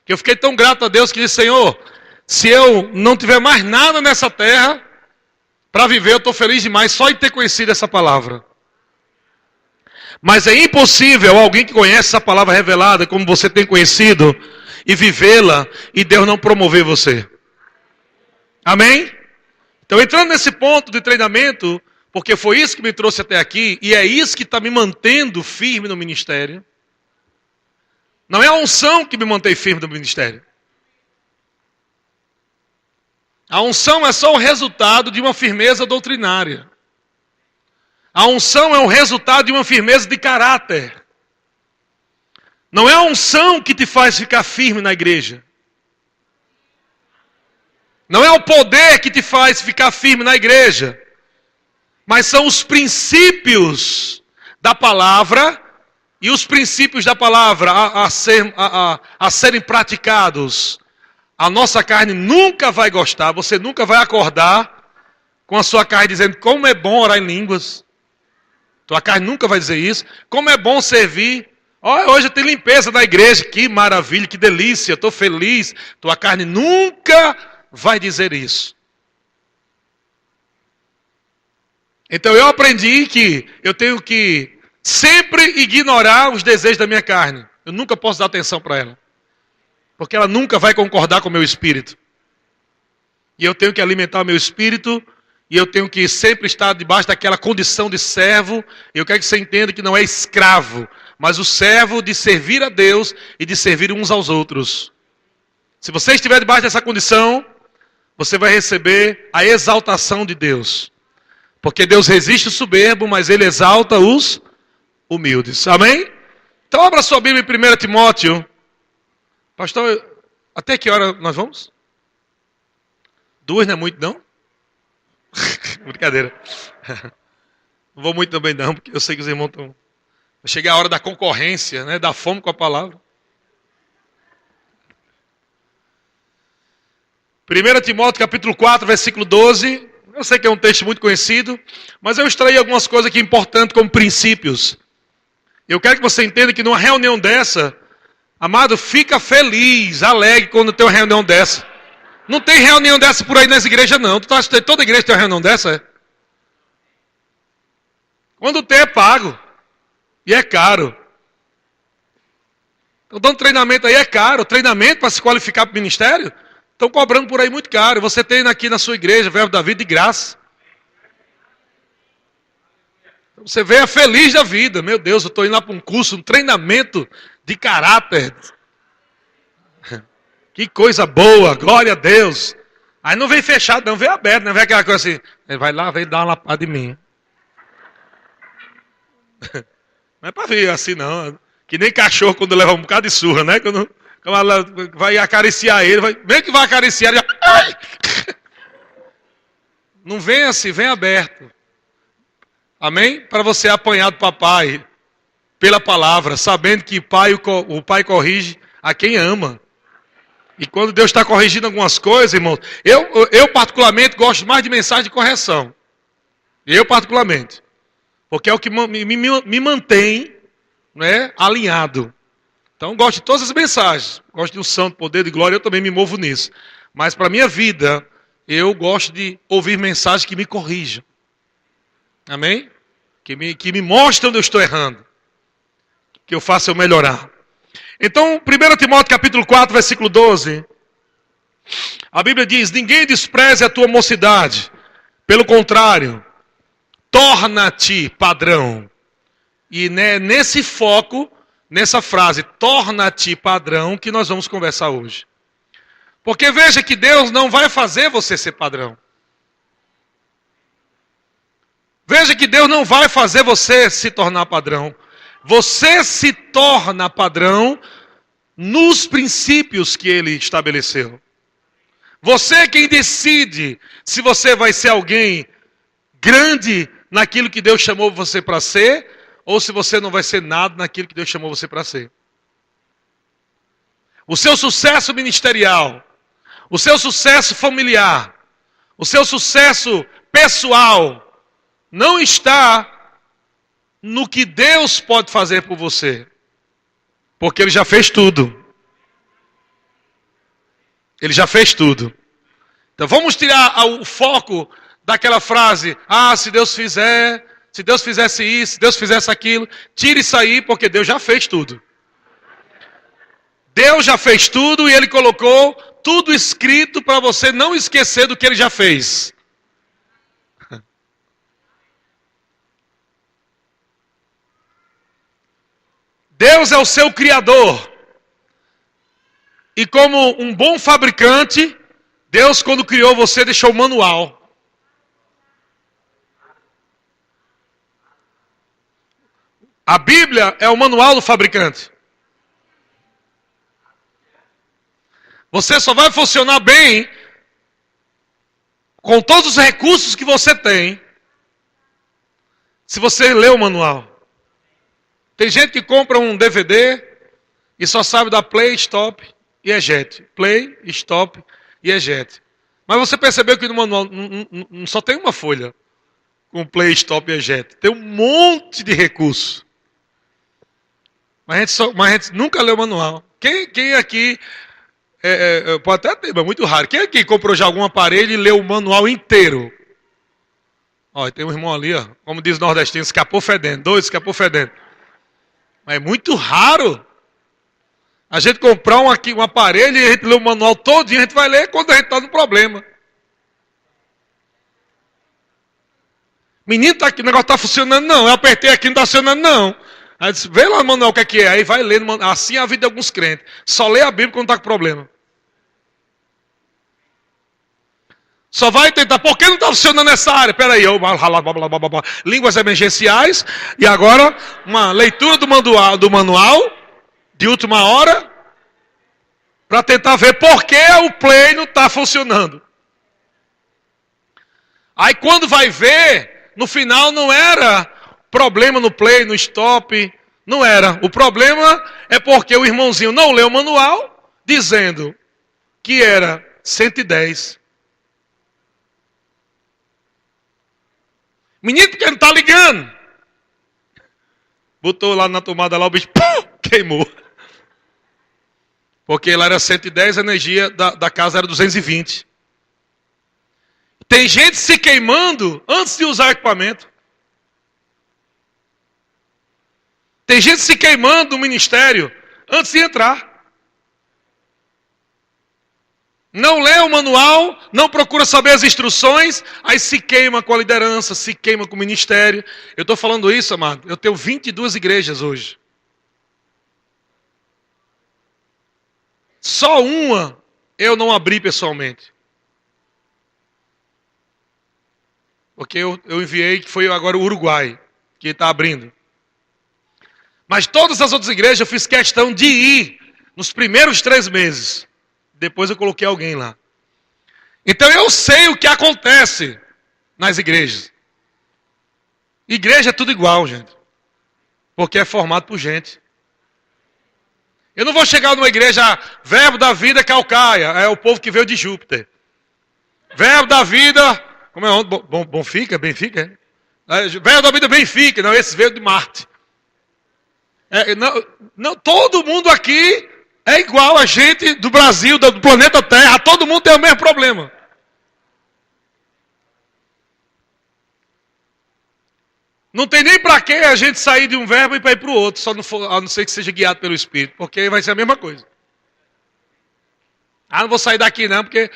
que eu fiquei tão grato a Deus que disse, Senhor, se eu não tiver mais nada nessa terra para viver, eu estou feliz demais só em ter conhecido essa palavra. Mas é impossível alguém que conhece essa palavra revelada, como você tem conhecido, e vivê-la, e Deus não promover você. Amém? Então, entrando nesse ponto de treinamento, porque foi isso que me trouxe até aqui, e é isso que está me mantendo firme no ministério. Não é a unção que me mantém firme no ministério. A unção é só o resultado de uma firmeza doutrinária. A unção é o resultado de uma firmeza de caráter. Não é a unção que te faz ficar firme na igreja. Não é o poder que te faz ficar firme na igreja. Mas são os princípios da palavra e os princípios da palavra a serem praticados. A nossa carne nunca vai gostar, você nunca vai acordar com a sua carne dizendo como é bom orar em línguas. Tua carne nunca vai dizer isso. Como é bom servir. Hoje tem limpeza na igreja, que maravilha, que delícia, estou feliz. Tua carne nunca vai dizer isso. Então eu aprendi que eu tenho que sempre ignorar os desejos da minha carne. Eu nunca posso dar atenção para ela. Porque ela nunca vai concordar com o meu espírito. E eu tenho que alimentar o meu espírito. E eu tenho que sempre estar debaixo daquela condição de servo. Eu quero que você entenda que não é escravo, mas o servo de servir a Deus e de servir uns aos outros. Se você estiver debaixo dessa condição, você vai receber a exaltação de Deus. Porque Deus resiste o soberbo, mas Ele exalta os humildes. Amém? Então abra sua Bíblia em 1 Timóteo. Pastor, até que hora nós vamos? 2 não é muito não? Brincadeira. Não vou muito também não, porque eu sei que os irmãos estão... Cheguei a hora da concorrência, né? Da fome com a palavra. 1 Timóteo capítulo 4, versículo 12. Eu sei que é um texto muito conhecido, mas eu extraí algumas coisas aqui importantes como princípios. Eu quero que você entenda que numa reunião dessa, amado, fica feliz, alegre quando tem uma reunião dessa. Não tem reunião dessa por aí nas igrejas, não. Tu acha que toda igreja tem uma reunião dessa? É? Quando tem, é pago. E é caro. Estão dando treinamento aí, é caro. Treinamento para se qualificar para o ministério? Estão cobrando por aí muito caro. Você tem aqui na sua igreja, Verbo da Vida, de graça. Você venha feliz da vida. Meu Deus, eu estou indo lá para um curso, um treinamento de caráter. Que coisa boa, glória a Deus. Aí não vem fechado, não, vem aberto, não vem aquela coisa assim. Ele vai lá, vem dar uma lapada em mim. Não é para vir assim não. Que nem cachorro quando leva um bocado de surra, né? Quando ela vai acariciar ele, mesmo que vai acariciar, ele ai! Não vem assim, vem aberto. Amém? Para você apanhar do papai pela palavra, sabendo que o pai corrige a quem ama. E quando Deus está corrigindo algumas coisas, irmãos, eu particularmente gosto mais de mensagem de correção. Eu particularmente. Porque é o que me mantém, né, alinhado. Então gosto de todas as mensagens. Gosto de unção, de poder, de glória, eu também me movo nisso. Mas para a minha vida, eu gosto de ouvir mensagens que me corrijam. Amém? Que me mostram onde eu estou errando. Que eu faça eu melhorar. Então, 1 Timóteo capítulo 4, versículo 12. A Bíblia diz, ninguém despreze a tua mocidade. Pelo contrário, torna-te padrão. E nesse foco, nessa frase, torna-te padrão, que nós vamos conversar hoje. Porque veja que Deus não vai fazer você ser padrão. Veja que Deus não vai fazer você se tornar padrão. Você se torna padrão nos princípios que Ele estabeleceu. Você é quem decide se você vai ser alguém grande naquilo que Deus chamou você para ser, ou se você não vai ser nada naquilo que Deus chamou você para ser. O seu sucesso ministerial, o seu sucesso familiar, o seu sucesso pessoal, não está no que Deus pode fazer por você. Porque Ele já fez tudo. Ele já fez tudo. Então vamos tirar o foco daquela frase, se Deus fizesse isso, se Deus fizesse aquilo. Tire isso aí, porque Deus já fez tudo. Deus já fez tudo e Ele colocou tudo escrito para você não esquecer do que Ele já fez. Deus é o seu Criador. E como um bom fabricante, Deus, quando criou você, deixou o manual. A Bíblia é o manual do fabricante. Você só vai funcionar bem com todos os recursos que você tem se você ler o manual. Tem gente que compra um DVD e só sabe dar play, stop e eject. Play, stop e eject. Mas você percebeu que no manual não só tem uma folha com play, stop e eject. Tem um monte de recursos. Mas a gente nunca leu o manual. Quem aqui, pode até ter, mas muito raro. Quem aqui comprou já algum aparelho e leu o manual inteiro? Ó, tem um irmão ali, ó, como diz o nordestino, escapou fedendo. 2 escapou fedendo. Mas é muito raro a gente comprar um aparelho e a gente lê o manual todinho, a gente vai ler quando a gente está no problema. Menino, tá aqui, o negócio está funcionando, não. Eu apertei aqui, não está funcionando, não. Aí disse, vê lá no manual o que é. Aí vai ler, assim é a vida de alguns crentes. Só lê a Bíblia quando está com problema. Só vai tentar, por que não está funcionando nessa área? Peraí, línguas emergenciais, e agora uma leitura do manual de última hora, para tentar ver por que o play não está funcionando. Aí quando vai ver, no final não era problema no play, no stop, não era. O problema é porque o irmãozinho não leu o manual, dizendo que era 110. Menino, porque não está ligando. Botou lá na tomada lá, o bicho queimou. Porque lá era 110, a energia da casa era 220. Tem gente se queimando antes de usar o equipamento. Tem gente se queimando no ministério antes de entrar. Não lê o manual, não procura saber as instruções, aí se queima com a liderança, se queima com o ministério. Eu estou falando isso, amado. Eu tenho 22 igrejas hoje. Só uma eu não abri pessoalmente. Porque eu enviei, que foi agora o Uruguai, que está abrindo. Mas todas as outras igrejas eu fiz questão de ir nos primeiros 3 meses. Depois eu coloquei alguém lá. Então eu sei o que acontece nas igrejas. Igreja é tudo igual, gente. Porque é formado por gente. Eu não vou chegar numa igreja, Verbo da Vida Calcaia, é o povo que veio de Júpiter. Verbo da Vida, como é o nome? Benfica? Verbo da Vida Benfica, não, esse veio de Marte. Não, todo mundo aqui é igual a gente do Brasil, do planeta Terra, todo mundo tem o mesmo problema. Não tem nem para que a gente sair de um verbo e para ir para o outro, a não ser que seja guiado pelo Espírito, porque vai ser a mesma coisa. Não vou sair daqui não, porque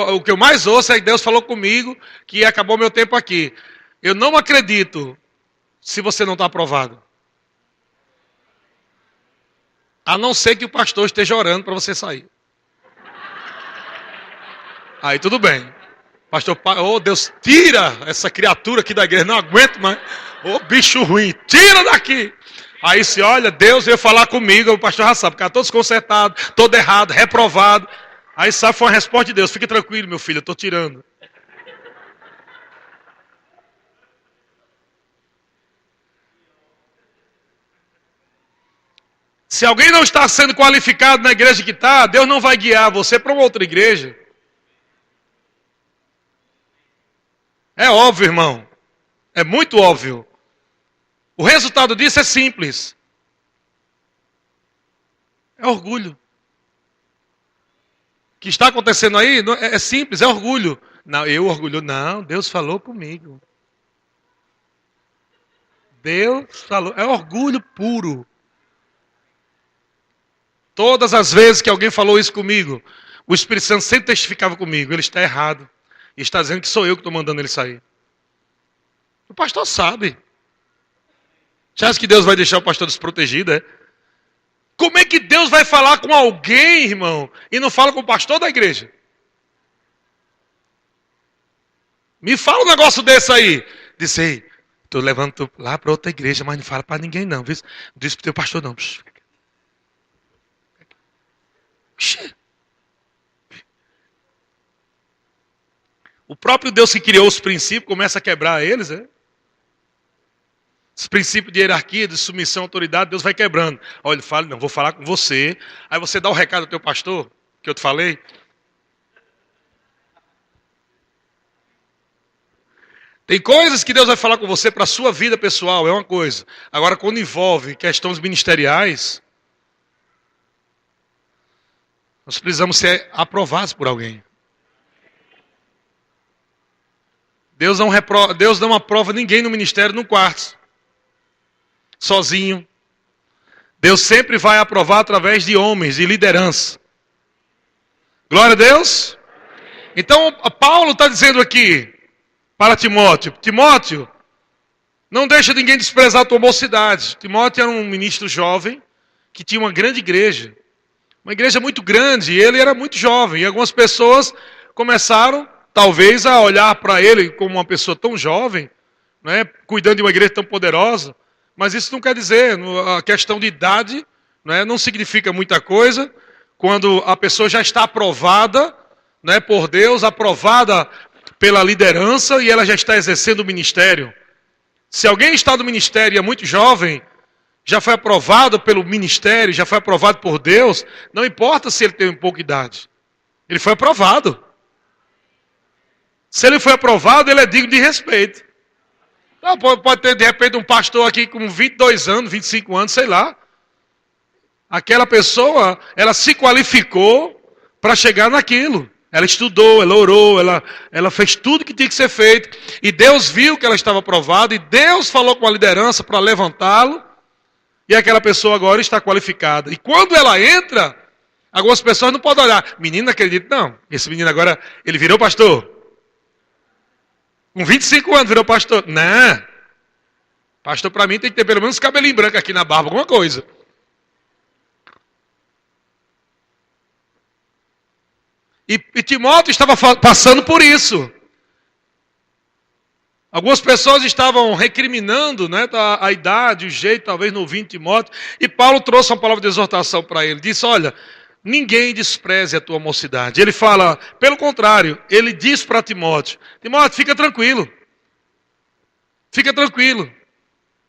o que eu mais ouço é que Deus falou comigo que acabou meu tempo aqui. Eu não acredito se você não está aprovado. A não ser que o pastor esteja orando para você sair. Aí tudo bem. Pastor, Deus, tira essa criatura aqui da igreja, não aguento mais. Bicho ruim, tira daqui. Aí se olha, Deus veio falar comigo, o pastor já sabe, porque todo desconcertado, todo errado, reprovado. Aí sabe, foi uma resposta de Deus, fique tranquilo, meu filho, eu estou tirando. Se alguém não está sendo qualificado na igreja que está, Deus não vai guiar você para uma outra igreja. É óbvio, irmão. É muito óbvio. O resultado disso é simples. É orgulho. O que está acontecendo aí é simples, é orgulho. Não, orgulho. Não, Deus falou comigo. Deus falou. É orgulho puro. Todas as vezes que alguém falou isso comigo, o Espírito Santo sempre testificava comigo. Ele está errado. E está dizendo que sou eu que estou mandando ele sair. O pastor sabe. Você acha que Deus vai deixar o pastor desprotegido, é? Como é que Deus vai falar com alguém, irmão, e não fala com o pastor da igreja? Me fala um negócio desse aí. Disse, ei, estou levando lá para outra igreja, mas não fala para ninguém não. Não diz para o teu pastor não. O próprio Deus que criou os princípios começa a quebrar eles, é? Esse princípio de hierarquia, de submissão, autoridade, Deus vai quebrando. Olha, ele fala, não, vou falar com você. Aí você dá o recado ao teu pastor, que eu te falei. Tem coisas que Deus vai falar com você para a sua vida pessoal, é uma coisa. Agora, quando envolve questões ministeriais, nós precisamos ser aprovados por alguém. Deus não aprova ninguém no ministério no quarto. Sozinho. Deus sempre vai aprovar através de homens, de liderança. Glória a Deus. Então, Paulo está dizendo aqui para Timóteo, Timóteo, não deixa ninguém desprezar a tua mocidade. Timóteo era um ministro jovem, que tinha uma grande igreja. Uma igreja muito grande, e ele era muito jovem. E algumas pessoas começaram, talvez, a olhar para ele como uma pessoa tão jovem, né, cuidando de uma igreja tão poderosa. Mas isso não quer dizer, a questão de idade, né, não significa muita coisa. Quando a pessoa já está aprovada, né, por Deus, aprovada pela liderança e ela já está exercendo o ministério. Se alguém está no ministério e é muito jovem, já foi aprovado pelo ministério, já foi aprovado por Deus, não importa se ele tem pouca idade. Ele foi aprovado. Se ele foi aprovado, ele é digno de respeito. Não, pode ter, de repente, um pastor aqui com 22 anos, 25 anos, sei lá. Aquela pessoa, ela se qualificou para chegar naquilo. Ela estudou, ela orou, ela fez tudo que tinha que ser feito. E Deus viu que ela estava aprovada, e Deus falou com a liderança para levantá-lo. E aquela pessoa agora está qualificada. E quando ela entra, algumas pessoas não podem olhar. Menino, não acredito, não. Esse menino agora, ele virou pastor. Com 25 anos virou pastor. Não. Pastor para mim tem que ter pelo menos cabelinho branco aqui na barba, alguma coisa. E Timóteo estava passando por isso. Algumas pessoas estavam recriminando, né, a idade, o jeito, talvez não ouvindo Timóteo. E Paulo trouxe uma palavra de exortação para ele. Disse, olha, ninguém despreze a tua mocidade. Ele fala, pelo contrário, ele diz para Timóteo, Timóteo, fica tranquilo. Fica tranquilo.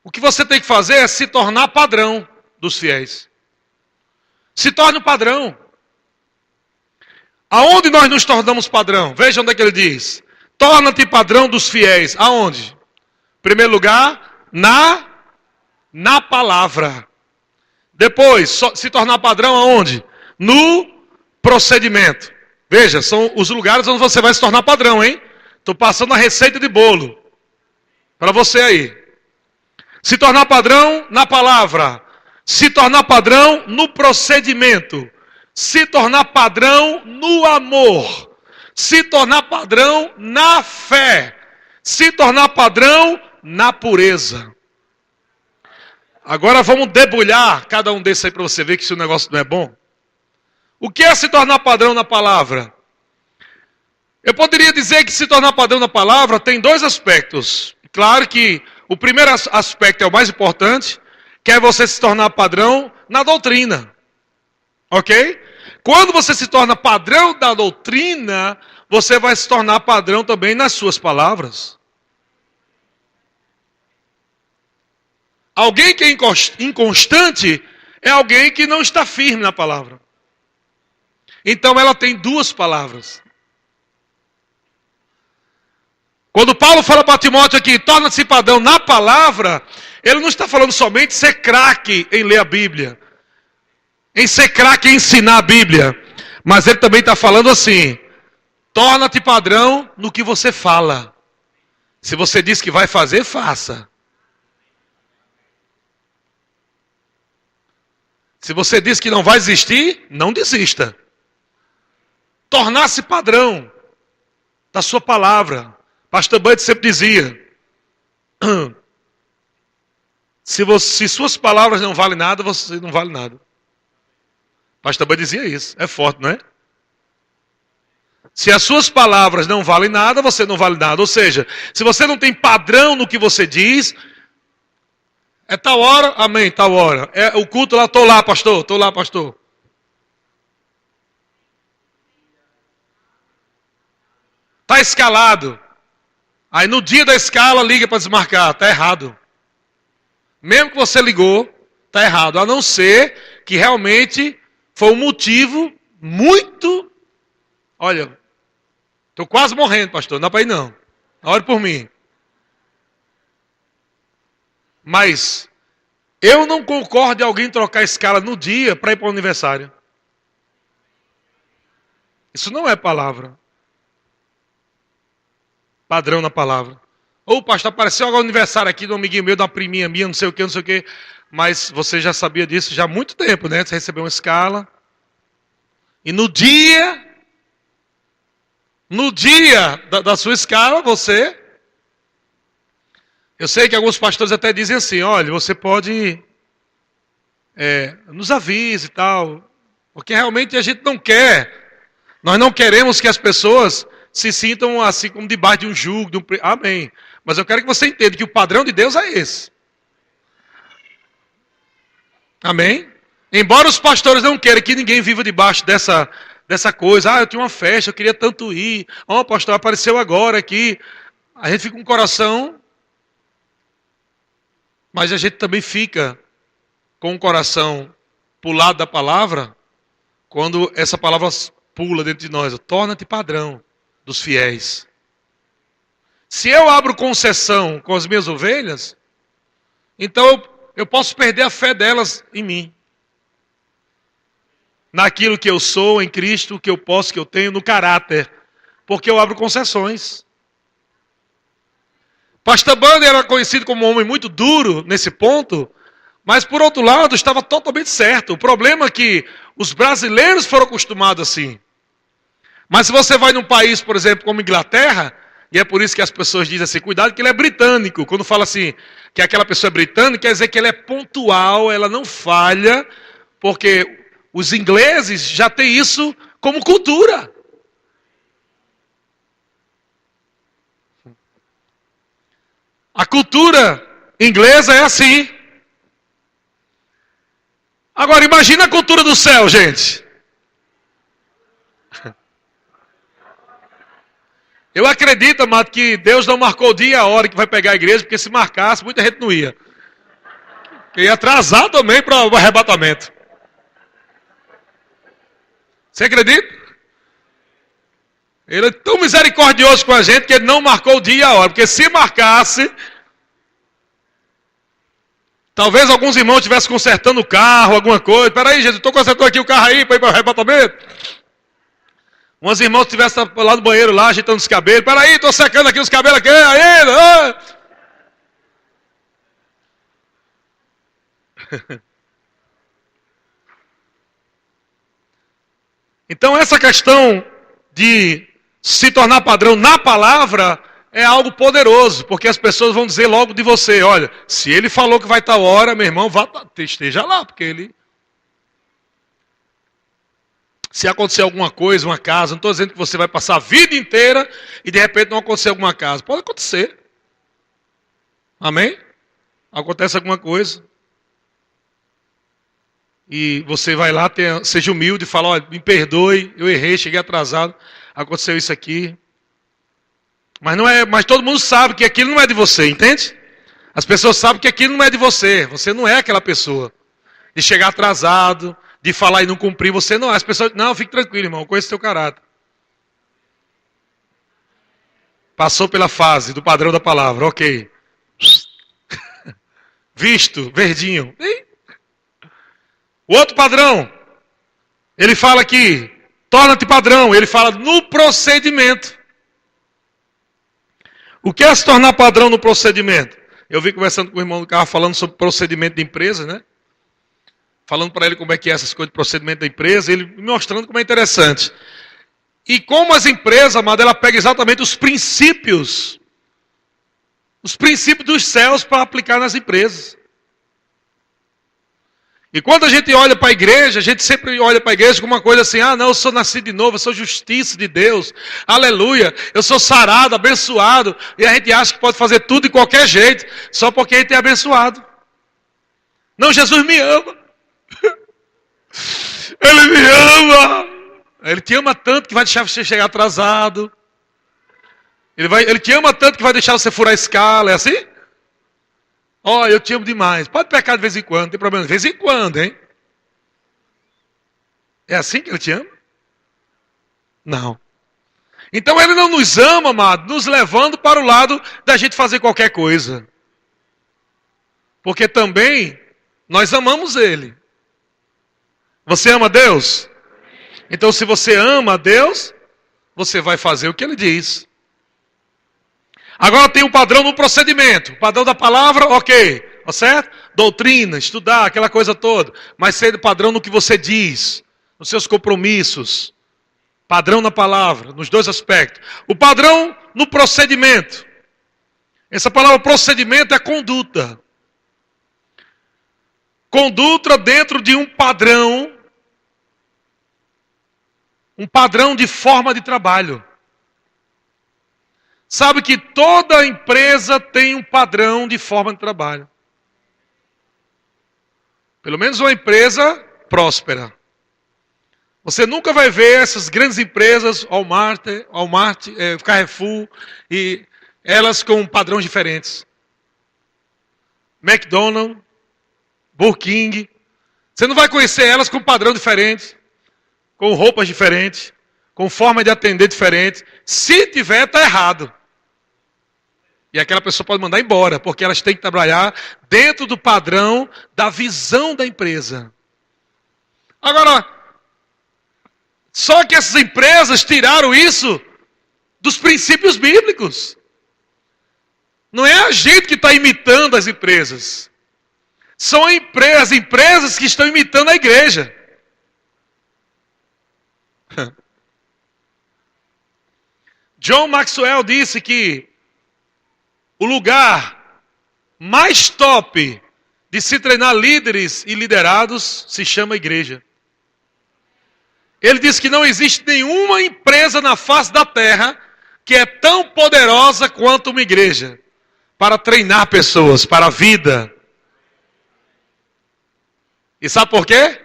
O que você tem que fazer é se tornar padrão dos fiéis. Se torne um padrão. Aonde nós nos tornamos padrão? Veja onde é que ele diz. Torna-te padrão dos fiéis. Aonde? Em primeiro lugar, na palavra. Depois, se tornar padrão aonde? No procedimento. Veja, são os lugares onde você vai se tornar padrão, hein? Estou passando a receita de bolo para você aí. Se tornar padrão na palavra. Se tornar padrão no procedimento. Se tornar padrão no amor. Se tornar padrão na fé. Se tornar padrão na pureza. Agora vamos debulhar cada um desses aí para você ver que se o negócio não é bom. O que é se tornar padrão na palavra? Eu poderia dizer que se tornar padrão na palavra tem dois aspectos. Claro que o primeiro aspecto é o mais importante, que é você se tornar padrão na doutrina. Ok? Quando você se torna padrão da doutrina, você vai se tornar padrão também nas suas palavras. Alguém que é inconstante é alguém que não está firme na palavra. Então ela tem duas palavras. Quando Paulo fala para Timóteo aqui, torna-se padrão na palavra, ele não está falando somente ser craque em ler a Bíblia, em ser craque em ensinar a Bíblia, mas ele também está falando assim, torna-te padrão no que você fala. Se você diz que vai fazer, faça. Se você diz que não vai desistir, não desista. Tornar-se padrão da sua palavra. Pastor Bud sempre dizia, se suas palavras não valem nada, você não vale nada. Pastor Bud dizia isso, é forte, não é? Se as suas palavras não valem nada, você não vale nada. Ou seja, se você não tem padrão no que você diz, é tal hora, amém, tal hora. É o culto lá, estou lá, pastor, estou lá, pastor. Está escalado. Aí no dia da escala liga para desmarcar. Está errado. Mesmo que você ligou, está errado. A não ser que realmente foi um motivo muito... Olha, estou quase morrendo, pastor. Não dá para ir não. Ore por mim. Mas eu não concordo de alguém trocar a escala no dia para ir para o aniversário. Isso não é palavra. Padrão na palavra. Ou pastor, apareceu agora o aniversário aqui de um amiguinho meu, de uma priminha minha, não sei o que. Mas você já sabia disso já há muito tempo, né? Você recebeu uma escala. E no dia da sua escala, você... Eu sei que alguns pastores até dizem assim, olha, você pode... nos avise e tal. Porque realmente a gente não quer. Nós não queremos que as pessoas se sintam assim como debaixo de um jugo. Amém. Mas eu quero que você entenda que o padrão de Deus é esse. Amém? Embora os pastores não queiram que ninguém viva debaixo dessa coisa. Eu tinha uma festa, eu queria tanto ir. O pastor apareceu agora aqui. A gente fica com o coração. Mas a gente também fica com o coração pulado da palavra. Quando essa palavra pula dentro de nós. Torna-te padrão dos fiéis. Se eu abro concessão com as minhas ovelhas, então eu posso perder a fé delas em mim. Naquilo que eu sou em Cristo, que eu posso, que eu tenho, no caráter. Porque eu abro concessões. Pastor Bud era conhecido como um homem muito duro nesse ponto, mas por outro lado estava totalmente certo. O problema é que os brasileiros foram acostumados assim. Mas se você vai num país, por exemplo, como Inglaterra, e é por isso que as pessoas dizem assim, cuidado que ele é britânico. Quando fala assim, que aquela pessoa é britânica, quer dizer que ela é pontual, ela não falha, porque os ingleses já têm isso como cultura. A cultura inglesa é assim. Agora imagina a cultura do céu, gente. Eu acredito, amado, que Deus não marcou o dia e a hora que vai pegar a igreja, porque se marcasse, muita gente não ia. Ia atrasar também para o arrebatamento. Você acredita? Ele é tão misericordioso com a gente que ele não marcou o dia e a hora. Porque se marcasse, talvez alguns irmãos estivessem consertando o carro, alguma coisa. Espera aí, Jesus, estou consertando aqui o carro aí para ir para o arrebatamento. Uns irmãos estivessem lá no banheiro, lá, ajeitando os cabelos. Espera aí, estou secando aqui os cabelos aqui. Aí, Então essa questão de se tornar padrão na palavra é algo poderoso, porque as pessoas vão dizer logo de você, olha, se ele falou que vai tal hora, meu irmão, esteja lá, porque ele... Se acontecer alguma coisa, uma casa, não estou dizendo que você vai passar a vida inteira e de repente não acontecer alguma casa. Pode acontecer. Amém? Acontece alguma coisa. E você vai lá, seja humilde e fala, olha, me perdoe, eu errei, cheguei atrasado, aconteceu isso aqui. Mas todo mundo sabe que aquilo não é de você, entende? As pessoas sabem que aquilo não é de você. Você não é aquela pessoa. De chegar atrasado, de falar e não cumprir, você não é. As pessoas, não, fique tranquilo, irmão, eu conheço o teu caráter. Passou pela fase do padrão da palavra, ok. Visto, verdinho. O outro padrão, ele fala aqui, torna-te padrão, ele fala no procedimento. O que é se tornar padrão no procedimento? Eu vi conversando com o irmão do carro falando sobre procedimento de empresa, né? Falando para ele como é que é essas coisas de procedimento da empresa, ele me mostrando como é interessante. E como as empresas, amado, ela pega exatamente os princípios dos céus para aplicar nas empresas. E quando a gente olha para a igreja, a gente sempre olha para a igreja com uma coisa assim, não, eu sou nascido de novo, eu sou justiça de Deus, aleluia, eu sou sarado, abençoado, e a gente acha que pode fazer tudo de qualquer jeito, só porque a gente é abençoado. Não, Jesus me ama. Ele me ama. Ele te ama tanto que vai deixar você chegar atrasado. Ele te ama tanto que vai deixar você furar a escala, é assim? Eu te amo demais. Pode pecar de vez em quando, não tem problema. De vez em quando, hein? É assim que ele te ama? Não. Então ele não nos ama, amado, nos levando para o lado da gente fazer qualquer coisa. Porque também nós amamos ele. Você ama Deus? Então se você ama a Deus, você vai fazer o que ele diz. Agora tem um padrão no procedimento. O padrão da palavra, ok. Tá certo? Doutrina, estudar, aquela coisa toda. Mas ser padrão no que você diz. Nos seus compromissos. Padrão na palavra, nos dois aspectos. O padrão no procedimento. Essa palavra procedimento é conduta. Conduta dentro de um padrão. Um padrão de forma de trabalho. Sabe que toda empresa tem um padrão de forma de trabalho. Pelo menos uma empresa próspera. Você nunca vai ver essas grandes empresas, Walmart, Carrefour, e elas com padrões diferentes. McDonald's, Burger King. Você não vai conhecer elas com padrão diferente, com roupas diferentes, com forma de atender diferente. Se tiver, está errado. E aquela pessoa pode mandar embora, porque elas têm que trabalhar dentro do padrão da visão da empresa. Agora, só que essas empresas tiraram isso dos princípios bíblicos. Não é a gente que está imitando as empresas. São as empresas que estão imitando a igreja. John Maxwell disse que o lugar mais top de se treinar líderes e liderados se chama igreja. Ele diz que não existe nenhuma empresa na face da terra que é tão poderosa quanto uma igreja para treinar pessoas para a vida. E sabe por quê?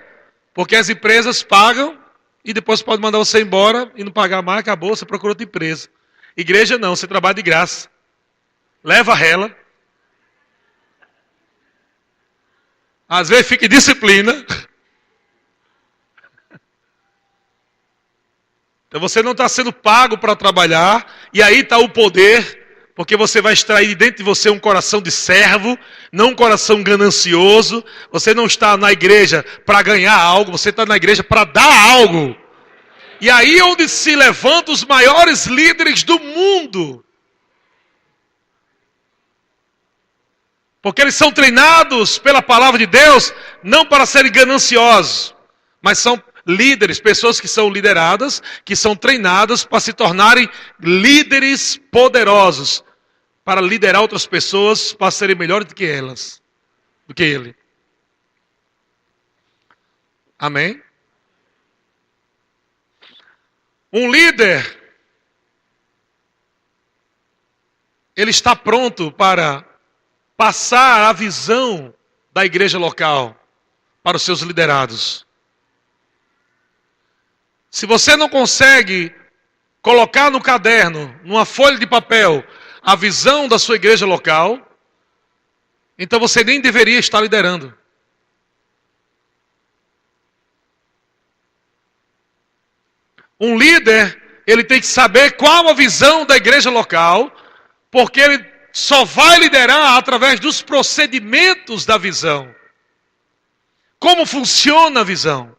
Porque as empresas pagam e depois podem mandar você embora e não pagar mais, acabou, você procura outra empresa. Igreja não, você trabalha de graça. Leva a rela. Às vezes fica em disciplina. Então você não está sendo pago para trabalhar, e aí está o poder, porque você vai extrair de dentro de você um coração de servo, não um coração ganancioso. Você não está na igreja para ganhar algo, você está na igreja para dar algo. E aí é onde se levantam os maiores líderes do mundo. Porque eles são treinados pela palavra de Deus, não para serem gananciosos, mas são líderes, pessoas que são lideradas, que são treinadas para se tornarem líderes poderosos, para liderar outras pessoas, para serem melhores do que elas, do que ele. Amém? Um líder, ele está pronto para passar a visão da igreja local para os seus liderados. Se você não consegue colocar no caderno, numa folha de papel, a visão da sua igreja local, então você nem deveria estar liderando. Um líder, ele tem que saber qual a visão da igreja local, porque ele só vai liderar através dos procedimentos da visão. Como funciona a visão?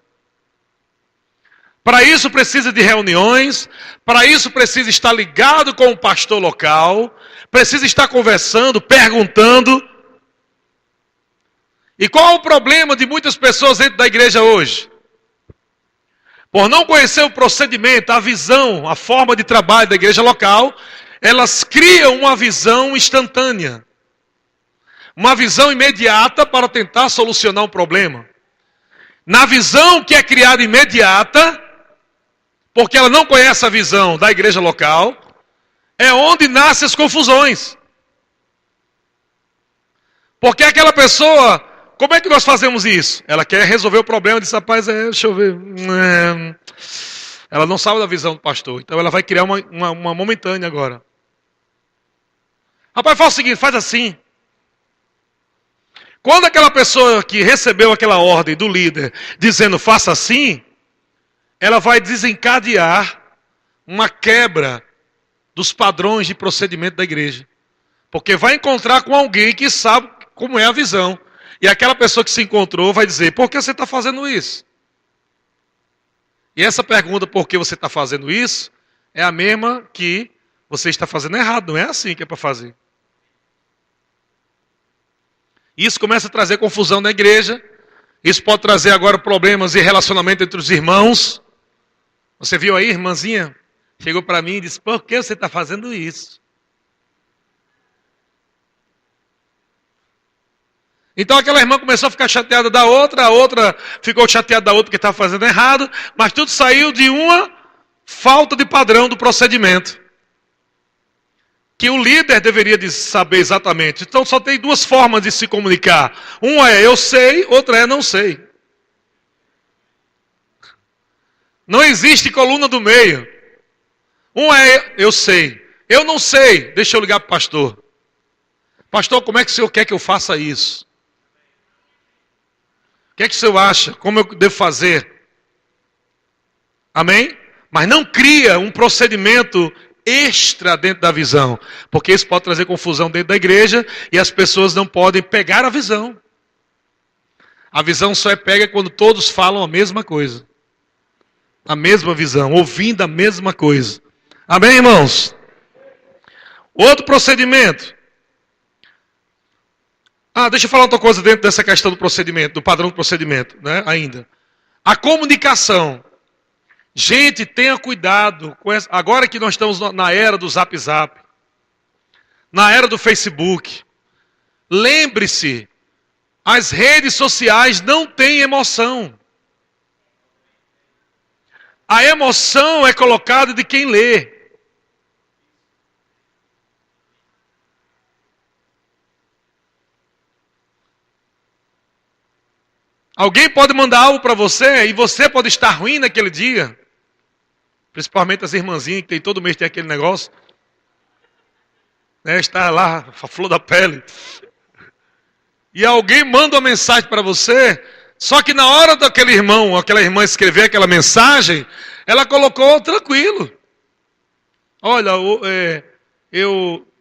Para isso precisa de reuniões, para isso precisa estar ligado com o pastor local, precisa estar conversando, perguntando. E qual é o problema de muitas pessoas dentro da igreja hoje? Por não conhecer o procedimento, a visão, a forma de trabalho da igreja local, elas criam uma visão instantânea. Uma visão imediata para tentar solucionar um problema. Na visão que é criada imediata, porque ela não conhece a visão da igreja local, é onde nascem as confusões. Porque aquela pessoa, como é que nós fazemos isso? Ela quer resolver o problema, diz, rapaz, deixa eu ver. Ela não sabe da visão do pastor, então ela vai criar uma momentânea agora. Rapaz, faz o seguinte, faz assim. Quando aquela pessoa que recebeu aquela ordem do líder, dizendo faça assim, ela vai desencadear uma quebra dos padrões de procedimento da igreja. Porque vai encontrar com alguém que sabe como é a visão. E aquela pessoa que se encontrou vai dizer, por que você está fazendo isso? E essa pergunta, por que você está fazendo isso, é a mesma que você está fazendo errado. Não é assim que é para fazer. Isso começa a trazer confusão na igreja. Isso pode trazer agora problemas e relacionamento entre os irmãos. Você viu aí, irmãzinha? Chegou para mim e disse, por que você está fazendo isso? Então aquela irmã começou a ficar chateada da outra, a outra ficou chateada da outra que estava fazendo errado, mas tudo saiu de uma falta de padrão do procedimento. Que o líder deveria saber exatamente. Então só tem duas formas de se comunicar. Uma é eu sei, outra é não sei. Não existe coluna do meio. Uma é eu sei. Eu não sei. Deixa eu ligar para o pastor. Pastor, como é que o senhor quer que eu faça isso? O que é que o senhor acha? Como eu devo fazer? Amém? Mas não cria um procedimento extra dentro da visão. Porque isso pode trazer confusão dentro da igreja e as pessoas não podem pegar a visão. A visão só é pega quando todos falam a mesma coisa. A mesma visão, ouvindo a mesma coisa. Amém, irmãos? Outro procedimento. Deixa eu falar outra coisa dentro dessa questão do procedimento, do padrão do procedimento, né, ainda. A comunicação. Gente, tenha cuidado com essa. Agora que nós estamos na era do Zap Zap, na era do Facebook, lembre-se, as redes sociais não têm emoção. A emoção é colocada de quem lê. Alguém pode mandar algo para você e você pode estar ruim naquele dia. Principalmente as irmãzinhas que todo mês tem aquele negócio. Né, está lá, a flor da pele. E alguém manda uma mensagem para você Só que na hora daquele irmão, ou aquela irmã escrever aquela mensagem, ela colocou tranquilo. Olha,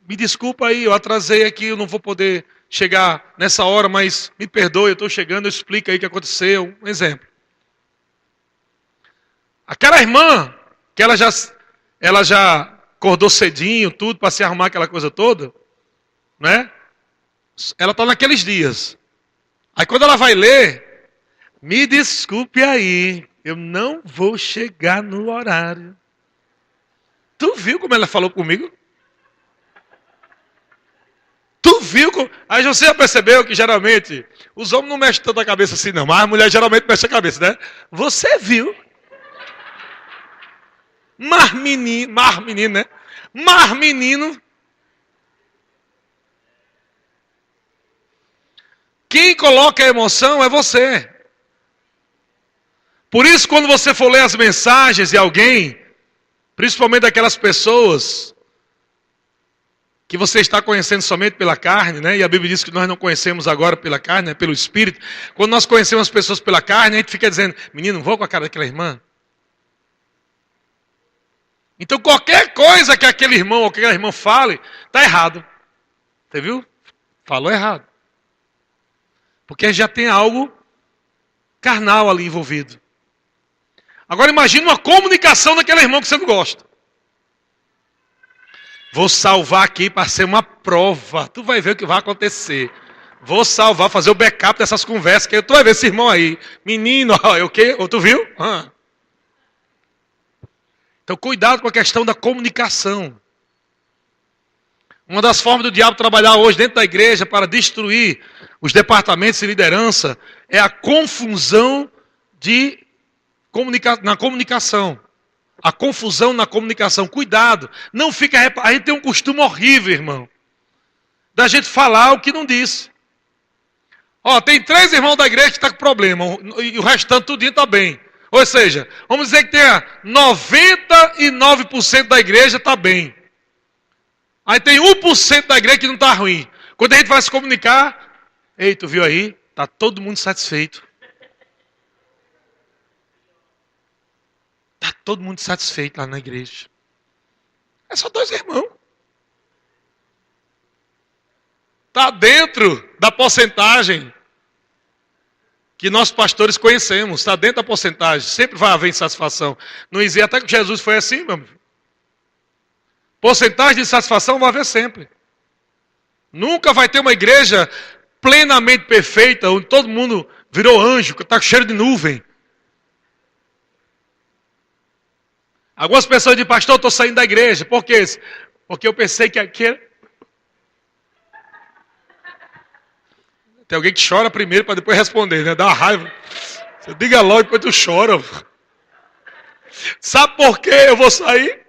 me desculpa aí, eu atrasei aqui, eu não vou poder chegar nessa hora, mas me perdoe, eu estou chegando, explica aí o que aconteceu. Um exemplo. Aquela irmã, que ela já acordou cedinho, tudo, para se arrumar aquela coisa toda, né? Ela está naqueles dias. Aí quando ela vai ler, me desculpe aí, eu não vou chegar no horário. Tu viu como ela falou comigo? Tu viu como... Aí você já percebeu que geralmente os homens não mexem tanto a cabeça assim não, mas a mulher geralmente mexe a cabeça, né? Você viu? Mar menino, né? Mar menino. Quem coloca a emoção é você. Por isso, quando você for ler as mensagens de alguém, principalmente daquelas pessoas que você está conhecendo somente pela carne, né? E a Bíblia diz que nós não conhecemos agora pela carne, né? Pelo Espírito. Quando nós conhecemos as pessoas pela carne, a gente fica dizendo, menino, vou com a cara daquela irmã. Então qualquer coisa que aquele irmão ou aquela irmã fale, está errado. Você viu? Falou errado. Porque já tem algo carnal ali envolvido. Agora imagine uma comunicação daquele irmão que você não gosta. Vou salvar aqui para ser uma prova. Tu vai ver o que vai acontecer. Vou salvar, fazer o backup dessas conversas. Que tu vai ver esse irmão aí. Menino, o quê? Tu viu? Então cuidado com a questão da comunicação. Uma das formas do diabo trabalhar hoje dentro da igreja para destruir os departamentos de liderança é a confusão na comunicação. A confusão na comunicação. Cuidado. Não fica... A gente tem um costume horrível, irmão. Da gente falar o que não disse. Tem 3 irmãos da igreja que estão com problema. E o restante tudinho está bem. Ou seja, vamos dizer que tenha 99% da igreja está bem. Aí tem 1% da igreja que não está ruim. Quando a gente vai se comunicar, ei, tu viu aí? Está todo mundo satisfeito. Está todo mundo satisfeito lá na igreja. É só 2 irmãos. Está dentro da porcentagem que nós pastores conhecemos. Está dentro da porcentagem. Sempre vai haver insatisfação. Não existe, até que Jesus foi assim, meu amigo. Porcentagem de insatisfação vai haver sempre. Nunca vai ter uma igreja plenamente perfeita, onde todo mundo virou anjo, que está com cheiro de nuvem. Algumas pessoas dizem, pastor, eu estou saindo da igreja. Por quê? Porque eu pensei que aquele... Tem alguém que chora primeiro para depois responder, né? Dá uma raiva. Você diga logo, depois tu chora. Sabe por que eu vou sair?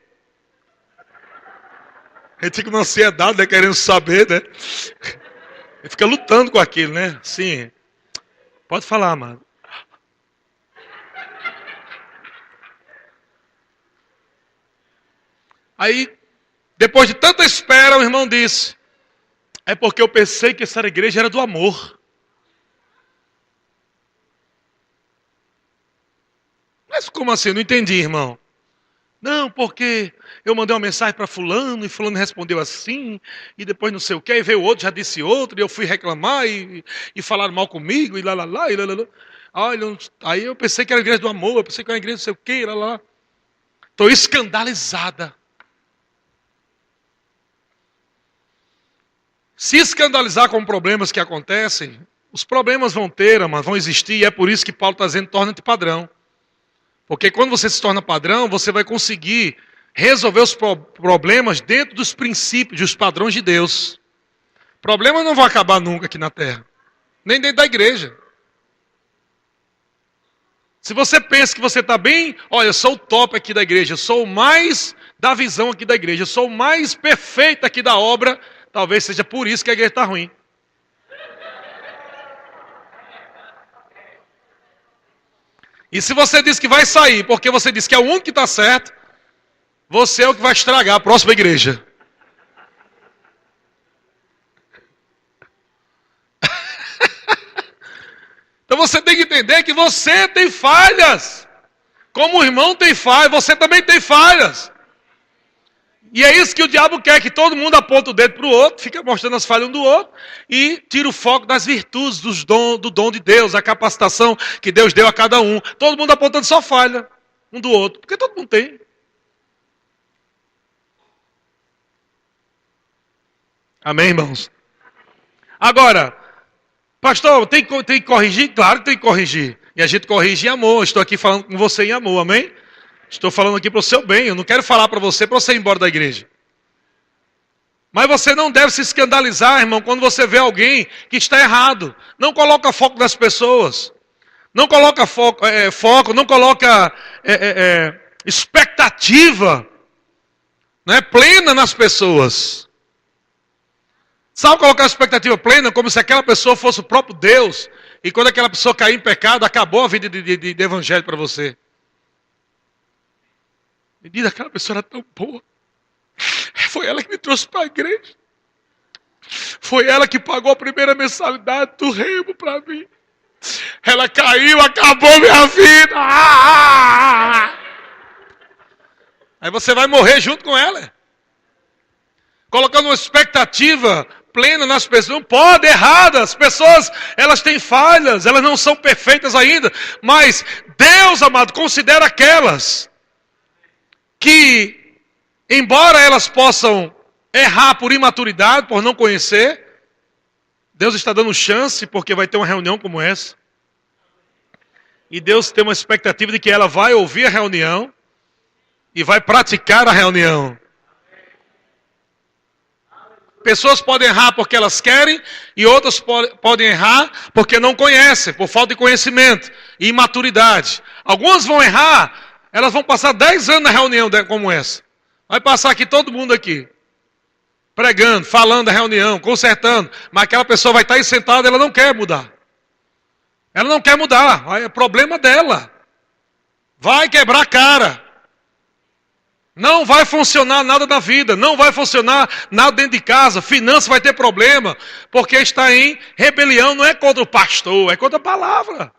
A gente fica numa ansiedade, né? Querendo saber, né? A gente fica lutando com aquilo, né? Sim. Pode falar, amado. Aí, depois de tanta espera, o irmão disse, é porque eu pensei que essa igreja era do amor. Mas como assim? Eu não entendi, irmão. Não, porque eu mandei uma mensagem para fulano, e fulano respondeu assim, e depois não sei o que, e veio outro, já disse outro, e eu fui reclamar, e falaram mal comigo, e lá, e lá. Olha, aí eu pensei que era a igreja do amor, eu pensei que era a igreja não sei o que, lá. Estou escandalizada. Se escandalizar com problemas que acontecem, os problemas vão ter, mas vão existir, e é por isso que Paulo está dizendo, torna-te padrão. Porque quando você se torna padrão, você vai conseguir resolver os problemas dentro dos princípios, dos padrões de Deus. Problemas não vão acabar nunca aqui na terra. Nem dentro da igreja. Se você pensa que você está bem, olha, eu sou o top aqui da igreja, eu sou o mais da visão aqui da igreja, eu sou o mais perfeito aqui da obra, talvez seja por isso que a igreja está ruim. E se você diz que vai sair, porque você diz que é o único que está certo, você é o que vai estragar a próxima igreja. Então Então você tem que entender que você tem falhas. Como o irmão tem falhas, você também tem falhas. E é isso que o diabo quer, que todo mundo aponta o dedo para o outro, fica mostrando as falhas um do outro, e tira o foco das virtudes, do dom de Deus, a capacitação que Deus deu a cada um. Todo mundo apontando só falha um do outro, porque todo mundo tem. Amém, irmãos? Agora, pastor, tem que corrigir? Claro que tem que corrigir. E a gente corrige em amor. Estou aqui falando com você em amor, amém? Estou falando aqui para o seu bem. Eu não quero falar para você ir embora da igreja. Mas você não deve se escandalizar, irmão, quando você vê alguém que está errado. Não coloca foco nas pessoas. Não coloca foco, não coloca expectativa, né, plena nas pessoas. Sabe colocar expectativa plena como se aquela pessoa fosse o próprio Deus. E quando aquela pessoa cair em pecado, acabou a vida de evangelho para você. Me diz, aquela pessoa era tão boa. Foi ela que me trouxe para a igreja. Foi ela que pagou a primeira mensalidade do remo para mim. Ela caiu, acabou minha vida. Aí você vai morrer junto com ela. Colocando uma expectativa plena nas pessoas. Não pode, errada. As pessoas, elas têm falhas, elas não são perfeitas ainda. Mas Deus, amado, considera aquelas que, embora elas possam errar por imaturidade, por não conhecer, Deus está dando chance, porque vai ter uma reunião como essa. E Deus tem uma expectativa de que ela vai ouvir a reunião e vai praticar a reunião. Pessoas podem errar porque elas querem e outras podem errar porque não conhecem, por falta de conhecimento e imaturidade. Algumas vão errar, elas vão passar 10 anos na reunião como essa. Vai passar aqui todo mundo aqui, pregando, falando da reunião, consertando, mas aquela pessoa vai estar aí sentada, ela não quer mudar. Ela não quer mudar, é problema dela. Vai quebrar a cara. Não vai funcionar nada na vida, não vai funcionar nada dentro de casa, finança vai ter problema, porque está em rebelião, não é contra o pastor, é contra a palavra.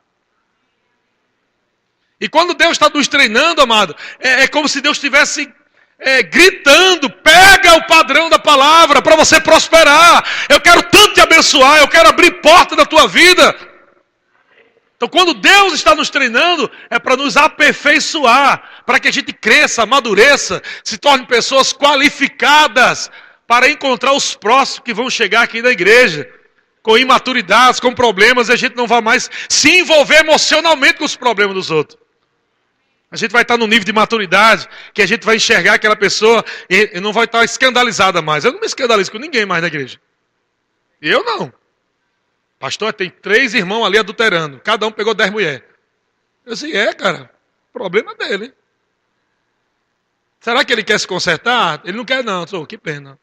E quando Deus está nos treinando, amado, é como se Deus estivesse gritando, pega o padrão da palavra para você prosperar. Eu quero tanto te abençoar, eu quero abrir porta da tua vida. Então, quando Deus está nos treinando, é para nos aperfeiçoar, para que a gente cresça, amadureça, se torne pessoas qualificadas para encontrar os próximos que vão chegar aqui na igreja, com imaturidades, com problemas, e a gente não vai mais se envolver emocionalmente com os problemas dos outros. A gente vai estar no nível de maturidade, que a gente vai enxergar aquela pessoa e não vai estar escandalizada mais. Eu não me escandalizo com ninguém mais na igreja. Eu não. Pastor, tem 3 irmãos ali adulterando. Cada um pegou 10 mulheres. Eu disse, cara. Problema dele. Hein? Será que ele quer se consertar? Ele não quer não. Que pena.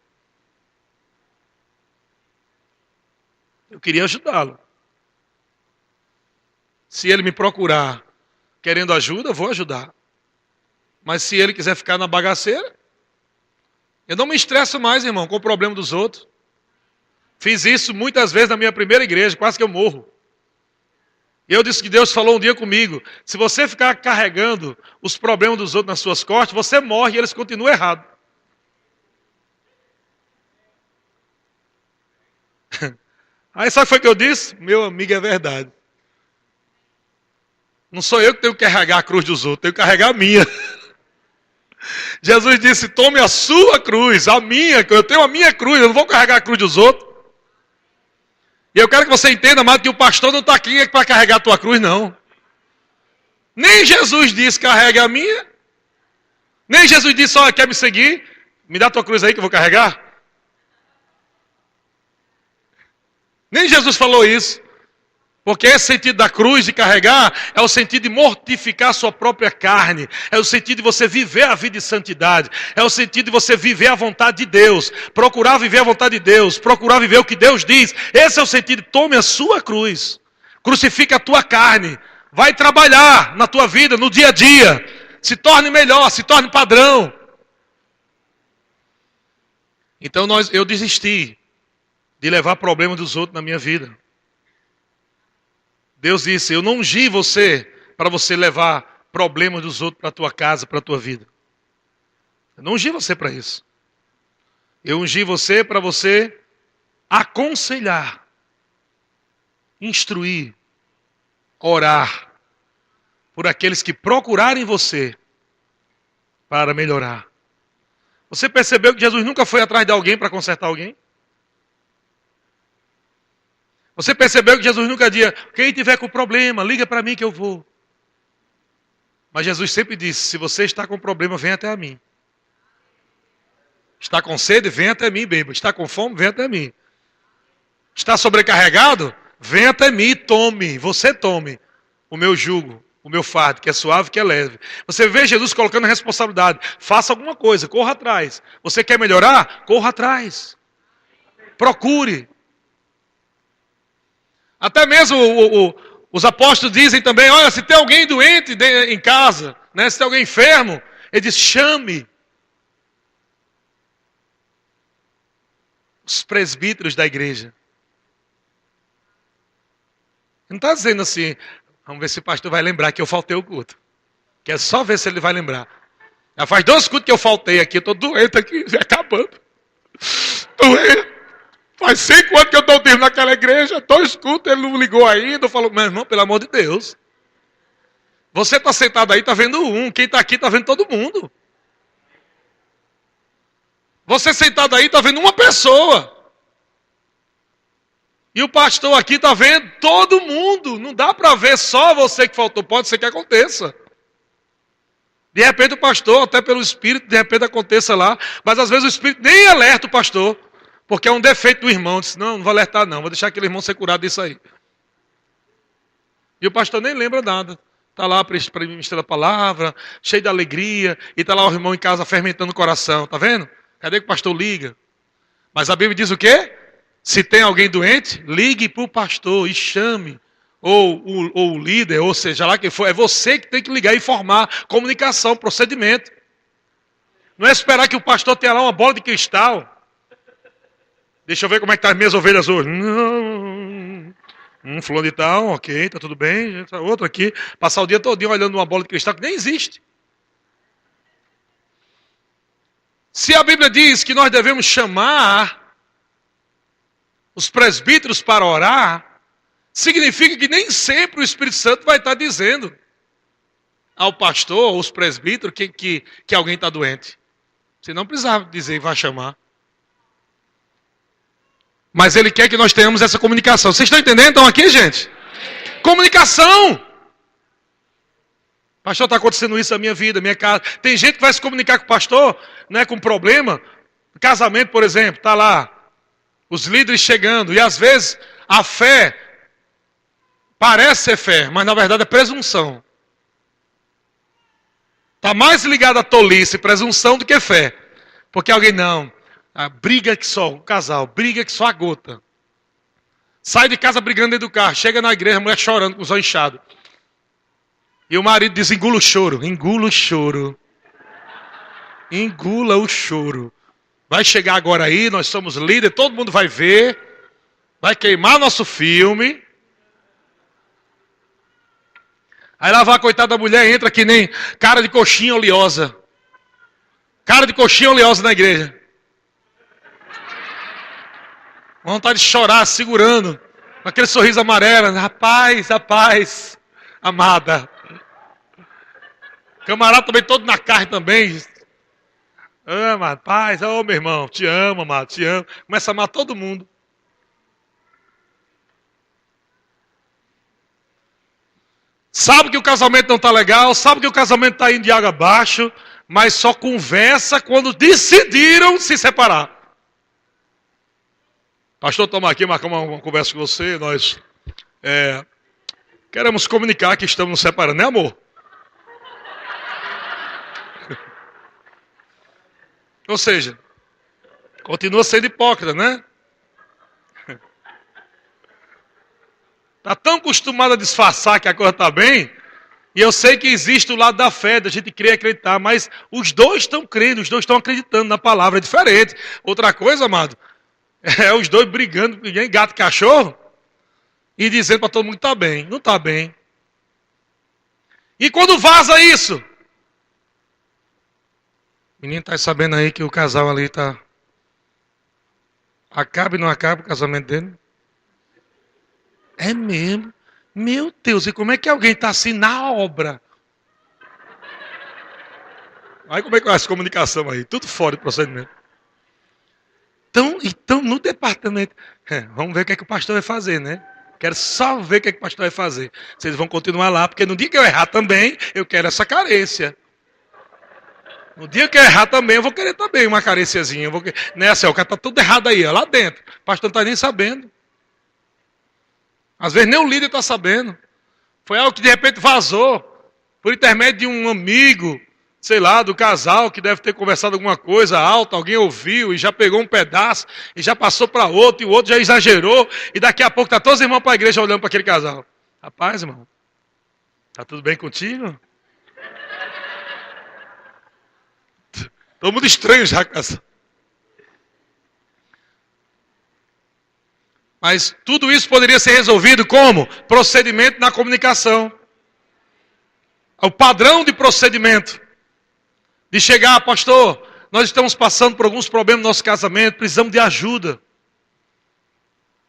Eu queria ajudá-lo. Se ele me procurar querendo ajuda, eu vou ajudar. Mas se ele quiser ficar na bagaceira, eu não me estresso mais, irmão, com o problema dos outros. Fiz isso muitas vezes na minha primeira igreja, quase que eu morro. E eu disse que Deus falou um dia comigo, se você ficar carregando os problemas dos outros nas suas costas, você morre e eles continuam errados. Aí sabe o que foi que eu disse? Meu amigo, é verdade. Não sou eu que tenho que carregar a cruz dos outros, tenho que carregar a minha. Jesus disse, tome a sua cruz, a minha, eu tenho a minha cruz, eu não vou carregar a cruz dos outros. E eu quero que você entenda, amado, que o pastor não está aqui para carregar a tua cruz, não. Nem Jesus disse, carregue a minha. Nem Jesus disse, quer me seguir? Me dá a tua cruz aí que eu vou carregar. Nem Jesus falou isso. Porque esse sentido da cruz, de carregar, é o sentido de mortificar a sua própria carne. É o sentido de você viver a vida de santidade. É o sentido de você viver a vontade de Deus. Procurar viver a vontade de Deus. Procurar viver o que Deus diz. Esse é o sentido. Tome a sua cruz. Crucifica a tua carne. Vai trabalhar na tua vida, no dia a dia. Se torne melhor, se torne padrão. Então eu desisti de levar problemas dos outros na minha vida. Deus disse, eu não ungi você para você levar problemas dos outros para a tua casa, para a tua vida. Eu não ungi você para isso. Eu ungi você para você aconselhar, instruir, orar por aqueles que procurarem você para melhorar. Você percebeu que Jesus nunca foi atrás de alguém para consertar alguém? Você percebeu que Jesus nunca dizia, quem tiver com problema, liga para mim que eu vou. Mas Jesus sempre disse, se você está com problema, vem até a mim. Está com sede, vem até mim, beba. Está com fome, vem até mim. Está sobrecarregado? Vem até mim, tome. Você tome o meu jugo, o meu fardo, que é suave, que é leve. Você vê Jesus colocando a responsabilidade. Faça alguma coisa, corra atrás. Você quer melhorar? Corra atrás. Procure. Até mesmo os apóstolos dizem também, olha, se tem alguém doente em casa, né, se tem alguém enfermo, ele diz, chame os presbíteros da igreja. Não está dizendo assim, vamos ver se o pastor vai lembrar que eu faltei o culto. Quer só ver se ele vai lembrar. Já faz 2 cultos que eu faltei aqui, eu estou doente aqui, acabando. Doente. Faz 5 anos que eu estou dentro naquela igreja, 2 cultos, ele não ligou ainda. Eu falo, meu irmão, pelo amor de Deus. Você está sentado aí, está vendo um. Quem está aqui está vendo todo mundo. Você sentado aí está vendo uma pessoa. E o pastor aqui está vendo todo mundo. Não dá para ver só você que faltou. Pode ser que aconteça. De repente o pastor, até pelo Espírito, de repente aconteça lá. Mas às vezes o Espírito nem alerta o pastor. Porque é um defeito do irmão. Diz, não vou alertar não. Vou deixar aquele irmão ser curado disso aí. E o pastor nem lembra nada. Está lá para ministrar a palavra, cheio de alegria. E está lá o irmão em casa fermentando o coração. Está vendo? Cadê que o pastor liga? Mas a Bíblia diz o quê? Se tem alguém doente, ligue para o pastor e chame. Ou o líder, ou seja lá quem for. É você que tem que ligar e informar. Comunicação, procedimento. Não é esperar que o pastor tenha lá uma bola de cristal. Deixa eu ver como é que estão as minhas ovelhas hoje. Fulano de tal, ok, está tudo bem. Outro aqui. Passar o dia todinho olhando uma bola de cristal que nem existe. Se a Bíblia diz que nós devemos chamar os presbíteros para orar, significa que nem sempre o Espírito Santo vai estar dizendo ao pastor, ou aos presbíteros, que alguém está doente. Você não precisava dizer, vai chamar. Mas ele quer que nós tenhamos essa comunicação. Vocês estão entendendo então aqui, gente? Comunicação! Pastor, está acontecendo isso na minha vida, na minha casa. Tem gente que vai se comunicar com o pastor, né, com problema. Casamento, por exemplo, está lá. Os líderes chegando. E às vezes a fé parece ser fé, mas na verdade é presunção. Está mais ligado a tolice, presunção do que fé. Porque alguém não. A briga que só, o casal, briga que só a gota. Sai de casa brigando dentro do carro, chega na igreja, a mulher chorando com os olhos inchados. E o marido diz, engula o choro, engula o choro. Engula o choro. Vai chegar agora aí, nós somos líderes, todo mundo vai ver. Vai queimar nosso filme. Aí lá vai a coitada da mulher, entra que nem cara de coxinha oleosa. Cara de coxinha oleosa na igreja. Vontade de chorar, segurando. Com aquele sorriso amarelo. Rapaz, amada. Camarada também todo na carne também. Ama, paz, meu irmão, te amo, amado, te amo. Começa a amar todo mundo. Sabe que o casamento não está legal, sabe que o casamento está indo de água abaixo, mas só conversa quando decidiram se separar. Pastor, estamos aqui, marcamos uma conversa com você, nós queremos comunicar que estamos nos separando, né, amor? Ou seja, continua sendo hipócrita, né? Está tão acostumado a disfarçar que a coisa está bem, e eu sei que existe o lado da fé, da gente crer e acreditar, mas os dois estão crendo, os dois estão acreditando na palavra, é diferente. Outra coisa, amado, é os dois brigando, gato e cachorro. E dizendo para todo mundo que está bem. Não está bem. E quando vaza isso? O menino está sabendo aí que o casal ali está... Acaba e não acaba o casamento dele? É mesmo? Meu Deus, e como é que alguém está assim na obra? Aí como é que vai essa comunicação aí? Tudo fora do procedimento. Então no departamento... vamos ver o que é que o pastor vai fazer, né? Quero só ver o que é que o pastor vai fazer. Vocês vão continuar lá, porque no dia que eu errar também, eu quero essa carência. No dia que eu errar também, eu vou querer também uma carenciazinha. Né, assim, o cara está tudo errado aí, ó, lá dentro. O pastor não está nem sabendo. Às vezes nem o líder está sabendo. Foi algo que de repente vazou. Por intermédio de um amigo, sei lá, do casal, que deve ter conversado alguma coisa alta, alguém ouviu e já pegou um pedaço, e já passou para outro, e o outro já exagerou, e daqui a pouco está todos os irmãos para a igreja olhando para aquele casal. Rapaz, irmão, está tudo bem contigo? Todo mundo estranho já, casa. Mas tudo isso poderia ser resolvido como? Procedimento na comunicação. O padrão de procedimento. De chegar, pastor, nós estamos passando por alguns problemas no nosso casamento, precisamos de ajuda.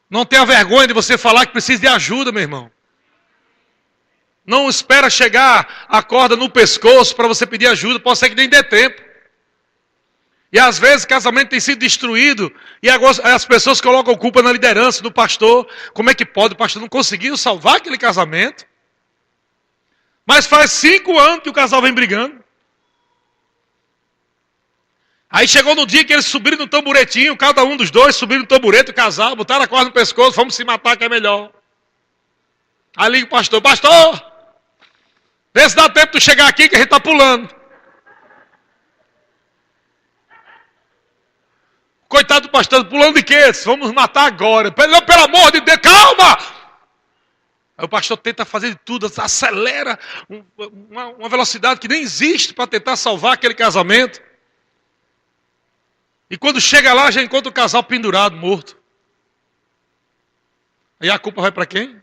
Não tenha vergonha de você falar que precisa de ajuda, meu irmão. Não espera chegar a corda no pescoço para você pedir ajuda, pode ser que nem dê tempo. E às vezes o casamento tem sido destruído e as pessoas colocam culpa na liderança do pastor. Como é que pode? O pastor não conseguiu salvar aquele casamento. Mas faz 5 anos que o casal vem brigando. Aí chegou no dia que eles subiram no tamburetinho, cada um dos dois subiram no tamburete, o casal, botaram a corda no pescoço, vamos se matar que é melhor. Aí liga o pastor, vê se dá tempo de tu chegar aqui que a gente está pulando. Coitado do pastor, pulando de quê? Vamos matar agora. Pelo amor de Deus, calma! Aí o pastor tenta fazer de tudo, acelera uma velocidade que nem existe para tentar salvar aquele casamento. E quando chega lá, já encontra o casal pendurado, morto. Aí a culpa vai para quem?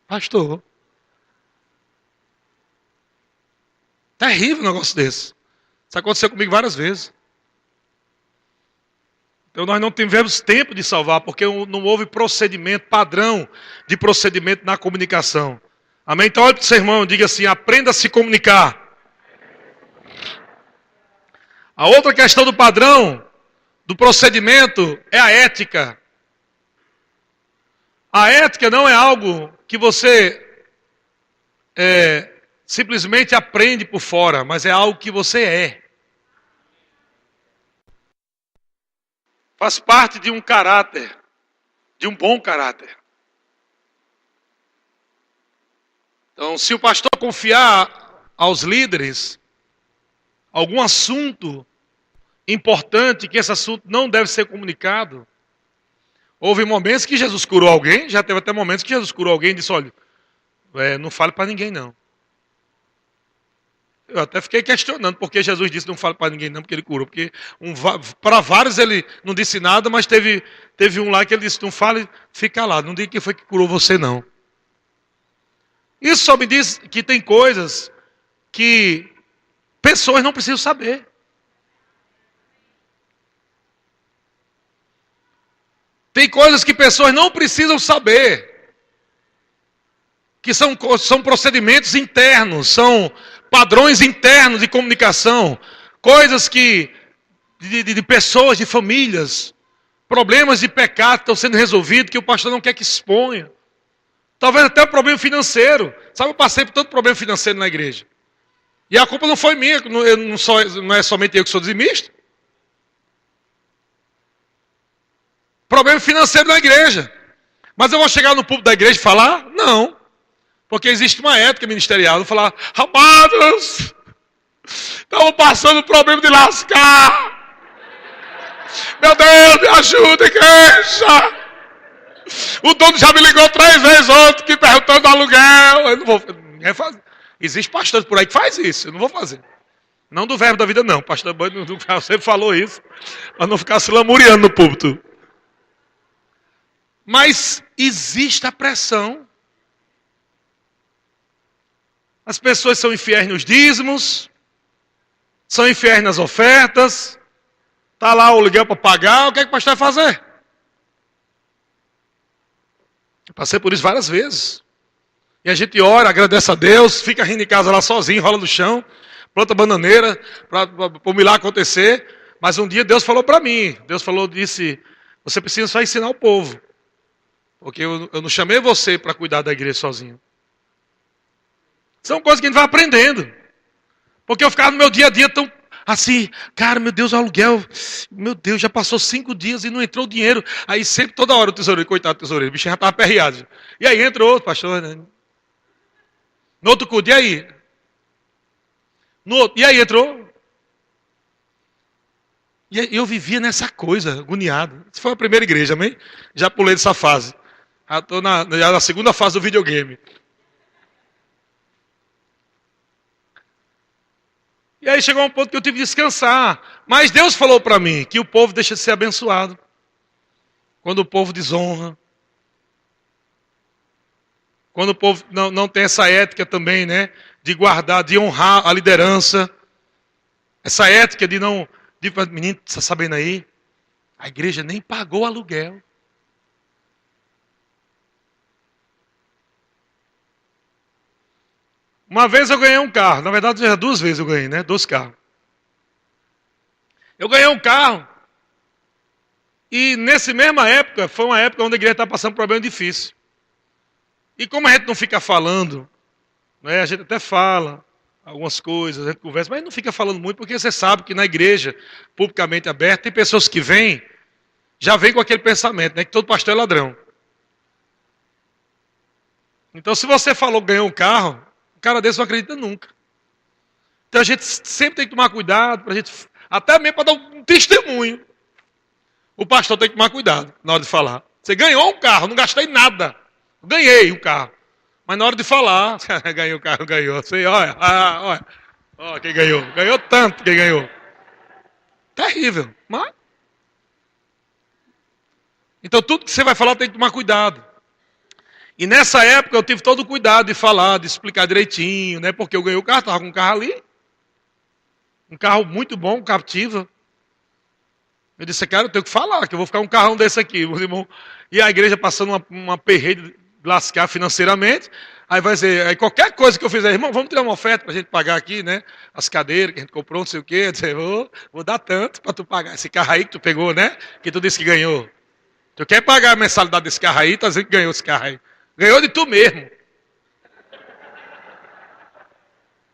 Pastor. Terrível um negócio desse. Isso aconteceu comigo várias vezes. Então nós não tivemos tempo de salvar, porque não houve procedimento, padrão de procedimento na comunicação. Amém? Então olha para o seu irmão e diga assim, aprenda a se comunicar. A outra questão do padrão, do procedimento, é a ética. A ética não é algo que você simplesmente aprende por fora, mas é algo que você é. Faz parte de um caráter, de um bom caráter. Então, se o pastor confiar aos líderes algum assunto importante, que esse assunto não deve ser comunicado, houve momentos que Jesus curou alguém, já teve até momentos que Jesus curou alguém e disse, olha, não fale para ninguém não. Eu até fiquei questionando porque Jesus disse não fale para ninguém não, porque ele curou. Porque para vários ele não disse nada, mas teve um lá que ele disse, não fale, fica lá, não diga quem foi que curou você não. Isso só me diz que tem coisas que pessoas não precisam saber. Tem coisas que pessoas não precisam saber. Que são procedimentos internos, são padrões internos de comunicação, coisas que de pessoas, de famílias, problemas de pecado estão sendo resolvidos que o pastor não quer que exponha. Talvez até o problema financeiro. Sabe, eu passei por todo problema financeiro na igreja. E a culpa não foi minha, não é somente eu que sou dizimista. Problema financeiro na igreja. Mas eu vou chegar no púlpito da igreja e falar? Não. Porque existe uma ética ministerial. Eu vou falar, amados, estamos passando problema de lascar. Meu Deus, me ajuda, igreja. O dono já me ligou 3 vezes ontem, que perguntando aluguel. Eu não vou fazer. Existe pastores por aí que faz isso, eu não vou fazer. Não do verbo da vida, não. Pastor Bando sempre falou isso, para não ficar se lamuriando no púlpito. Mas existe a pressão. As pessoas são infiéis nos dízimos, são infiéis nas ofertas, está lá o aluguel para pagar, o que é que o pastor vai fazer? Eu passei por isso várias vezes. E a gente ora, agradece a Deus, fica rindo em casa lá sozinho, rola no chão, planta bananeira para o milagre acontecer. Mas um dia Deus falou para mim, disse, você precisa só ensinar o povo. Porque eu não chamei você para cuidar da igreja sozinho. São coisas que a gente vai aprendendo. Porque eu ficava no meu dia a dia tão assim, cara, meu Deus, o aluguel, meu Deus, já passou 5 dias e não entrou o dinheiro. Aí sempre, toda hora o tesoureiro, coitado do tesoureiro, o bichinho já estava aperreado. E aí entrou outro, pastor, né? No outro culto, e aí? No outro, e aí entrou? E eu vivia nessa coisa, agoniado. Essa foi a primeira igreja, amém? Já pulei dessa fase. Já estou na segunda fase do videogame. E aí chegou um ponto que eu tive que descansar. Mas Deus falou para mim que o povo deixa de ser abençoado quando o povo desonra. Quando o povo não tem essa ética também, né? De guardar, de honrar a liderança. Essa ética de não... menino, você está sabendo aí? A igreja nem pagou aluguel. Uma vez eu ganhei um carro. Na verdade, já 2 vezes eu ganhei, né? 2 carros. Eu ganhei um carro. E nessa mesma época, foi uma época onde a igreja estava passando por um problema difícil. E como a gente não fica falando, né? A gente até fala algumas coisas, a gente conversa, mas não fica falando muito, porque você sabe que na igreja, publicamente aberta, tem pessoas que vêm, já vêm com aquele pensamento, né? Que todo pastor é ladrão. Então, se você falou que ganhou um carro, um cara desse não acredita nunca. Então a gente sempre tem que tomar cuidado, pra gente, até mesmo para dar um testemunho. O pastor tem que tomar cuidado na hora de falar. Você ganhou um carro, não gastei nada. Ganhei um carro. Mas na hora de falar, ganhei o carro, ganhou. Você, olha, quem ganhou. Ganhou tanto quem ganhou. Terrível. Mas... Então tudo que você vai falar tem que tomar cuidado. E nessa época eu tive todo o cuidado de falar, de explicar direitinho, né? Porque eu ganhei o carro, estava com um carro ali. Um carro muito bom, um Captiva. Eu disse, cara, eu tenho que falar, que eu vou ficar um carrão desse aqui, meu irmão. E a igreja passando uma perreira de lascar financeiramente. Aí vai dizer, aí qualquer coisa que eu fizer, irmão, vamos tirar uma oferta para a gente pagar aqui, né? As cadeiras que a gente comprou, não sei o quê. Eu disse, vou dar tanto para tu pagar. Esse carro aí que tu pegou, né? Que tu disse que ganhou. Tu quer pagar a mensalidade desse carro aí, tá dizendo que ganhou esse carro aí. Ganhou de tu mesmo.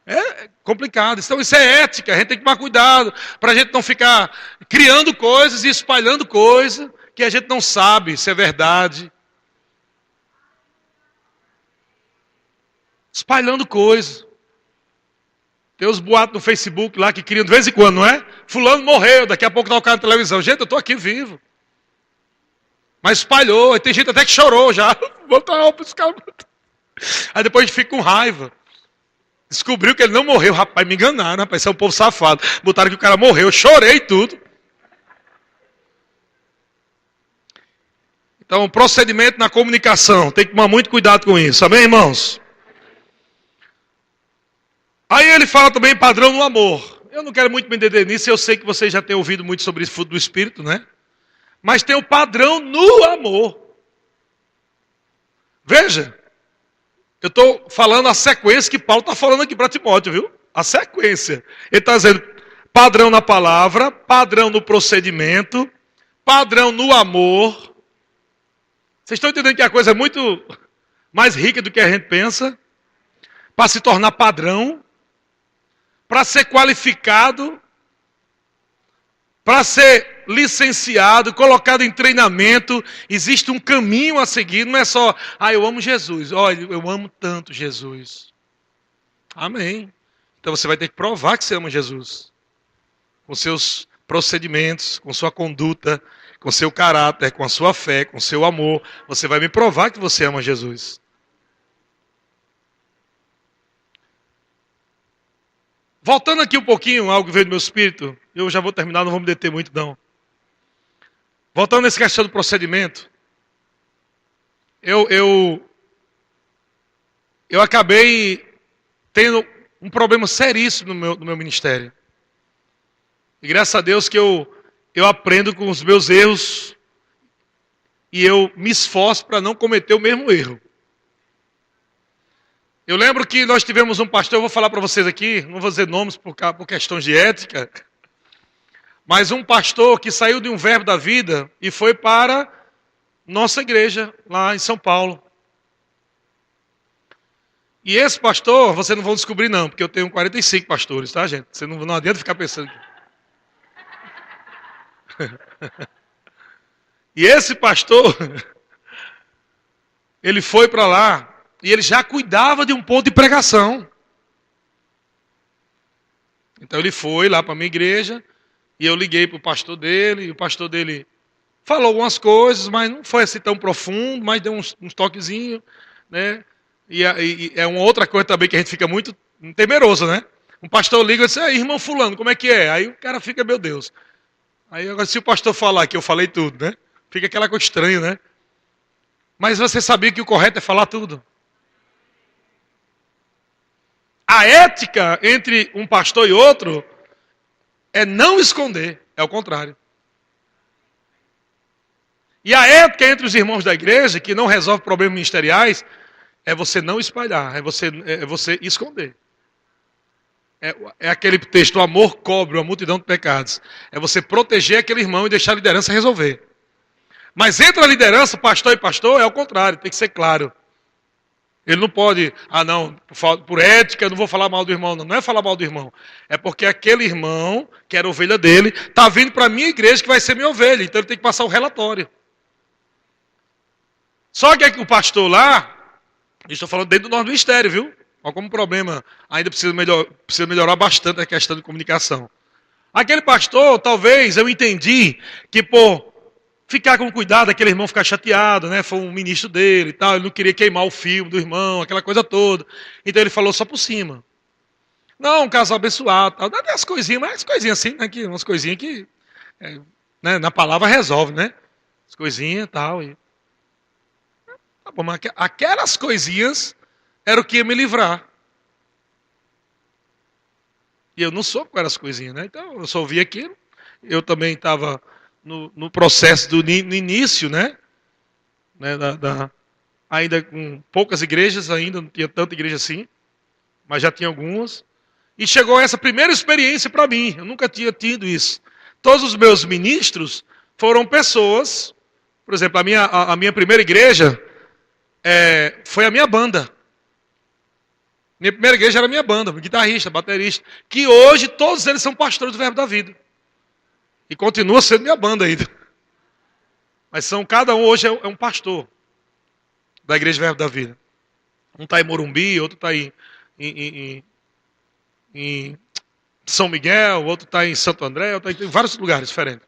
É complicado. Então isso é ética, a gente tem que tomar cuidado para a gente não ficar criando coisas e espalhando coisas que a gente não sabe se é verdade. Espalhando coisas. Tem os boatos no Facebook lá que criam de vez em quando, não é? Fulano morreu, daqui a pouco está o cara na televisão. Gente, eu estou aqui vivo. Mas espalhou, e tem gente até que chorou já. Aí depois a gente fica com raiva. Descobriu que ele não morreu. Rapaz, me enganaram, rapaz, isso é um povo safado. Botaram que o cara morreu, eu chorei tudo. Então, procedimento na comunicação. Tem que tomar muito cuidado com isso. Amém, irmãos? Aí ele fala também padrão no amor. Eu não quero muito me entender nisso. Eu sei que vocês já têm ouvido muito sobre isso fruto do Espírito, né? Mas tem o padrão no amor. Veja. Eu estou falando a sequência que Paulo está falando aqui para Timóteo, viu? A sequência. Ele está dizendo padrão na palavra, padrão no procedimento, padrão no amor. Vocês estão entendendo que a coisa é muito mais rica do que a gente pensa? Para se tornar padrão, para ser qualificado, para ser licenciado, colocado em treinamento, existe um caminho a seguir, não é só, eu amo Jesus, olha, eu amo tanto Jesus. Amém. Então você vai ter que provar que você ama Jesus. Com seus procedimentos, com sua conduta, com seu caráter, com a sua fé, com seu amor, você vai me provar que você ama Jesus. Voltando aqui um pouquinho, algo que veio do meu espírito, eu já vou terminar, não vou me deter muito não. Voltando nesse questão do procedimento. eu acabei tendo um problema seríssimo no meu ministério. E graças a Deus que eu aprendo com os meus erros e eu me esforço para não cometer o mesmo erro. Eu lembro que nós tivemos um pastor, eu vou falar para vocês aqui, não vou dizer nomes por questões de ética, mas um pastor que saiu de um Verbo da Vida e foi para nossa igreja lá em São Paulo. E esse pastor, vocês não vão descobrir não, porque eu tenho 45 pastores, tá, gente? Você não adianta ficar pensando. E esse pastor, ele foi para lá e ele já cuidava de um ponto de pregação. Então ele foi lá para a minha igreja e eu liguei para o pastor dele, e o pastor dele falou algumas coisas, mas não foi assim tão profundo, mas deu uns toquezinhos, né? E é uma outra coisa também que a gente fica muito temeroso, né? Um pastor liga e diz, irmão fulano, como é que é? Aí o cara fica, meu Deus. Aí agora se o pastor falar que eu falei tudo, né? Fica aquela coisa estranha, né? Mas você sabia que o correto é falar tudo. A ética entre um pastor e outro é não esconder, é o contrário. E a ética entre os irmãos da igreja, que não resolve problemas ministeriais, é você não espalhar, é você esconder. É aquele texto, o amor cobre uma multidão de pecados. É você proteger aquele irmão e deixar a liderança resolver. Mas entre a liderança, pastor e pastor, é o contrário, tem que ser claro. Ele não pode, não, por ética, eu não vou falar mal do irmão. Não é falar mal do irmão. É porque aquele irmão, que era ovelha dele, está vindo para a minha igreja que vai ser minha ovelha. Então ele tem que passar o relatório. Só que o pastor lá, estou falando dentro do nosso ministério, viu? Olha como o problema ainda precisa melhorar bastante a questão de comunicação. Aquele pastor, talvez, eu entendi que por ficar com cuidado, aquele irmão ficar chateado, né? Foi um ministro dele e tal, ele não queria queimar o filme do irmão, aquela coisa toda. Então ele falou só por cima. Não, um casal abençoado, tal. Não é as coisinhas, mas as coisinhas assim, né? Umas coisinhas que né, na palavra resolve, né? As coisinhas e tal. Tá bom, mas aquelas coisinhas era o que ia me livrar. E eu não soube quais eram as coisinhas, né? Então eu só ouvi aquilo. Eu também estava no processo no início, né? Ainda com poucas igrejas, ainda não tinha tanta igreja assim, mas já tinha algumas. E chegou essa primeira experiência para mim, eu nunca tinha tido isso. Todos os meus ministros foram pessoas, por exemplo, a minha primeira igreja foi a minha banda. Minha primeira igreja era a minha banda, guitarrista, baterista, que hoje todos eles são pastores do Verbo da Vida. E continua sendo minha banda ainda. Mas cada um hoje é um pastor da Igreja Verbo da Vida. Um está em Morumbi, outro está em São Miguel, outro está em Santo André, outro está em vários lugares diferentes.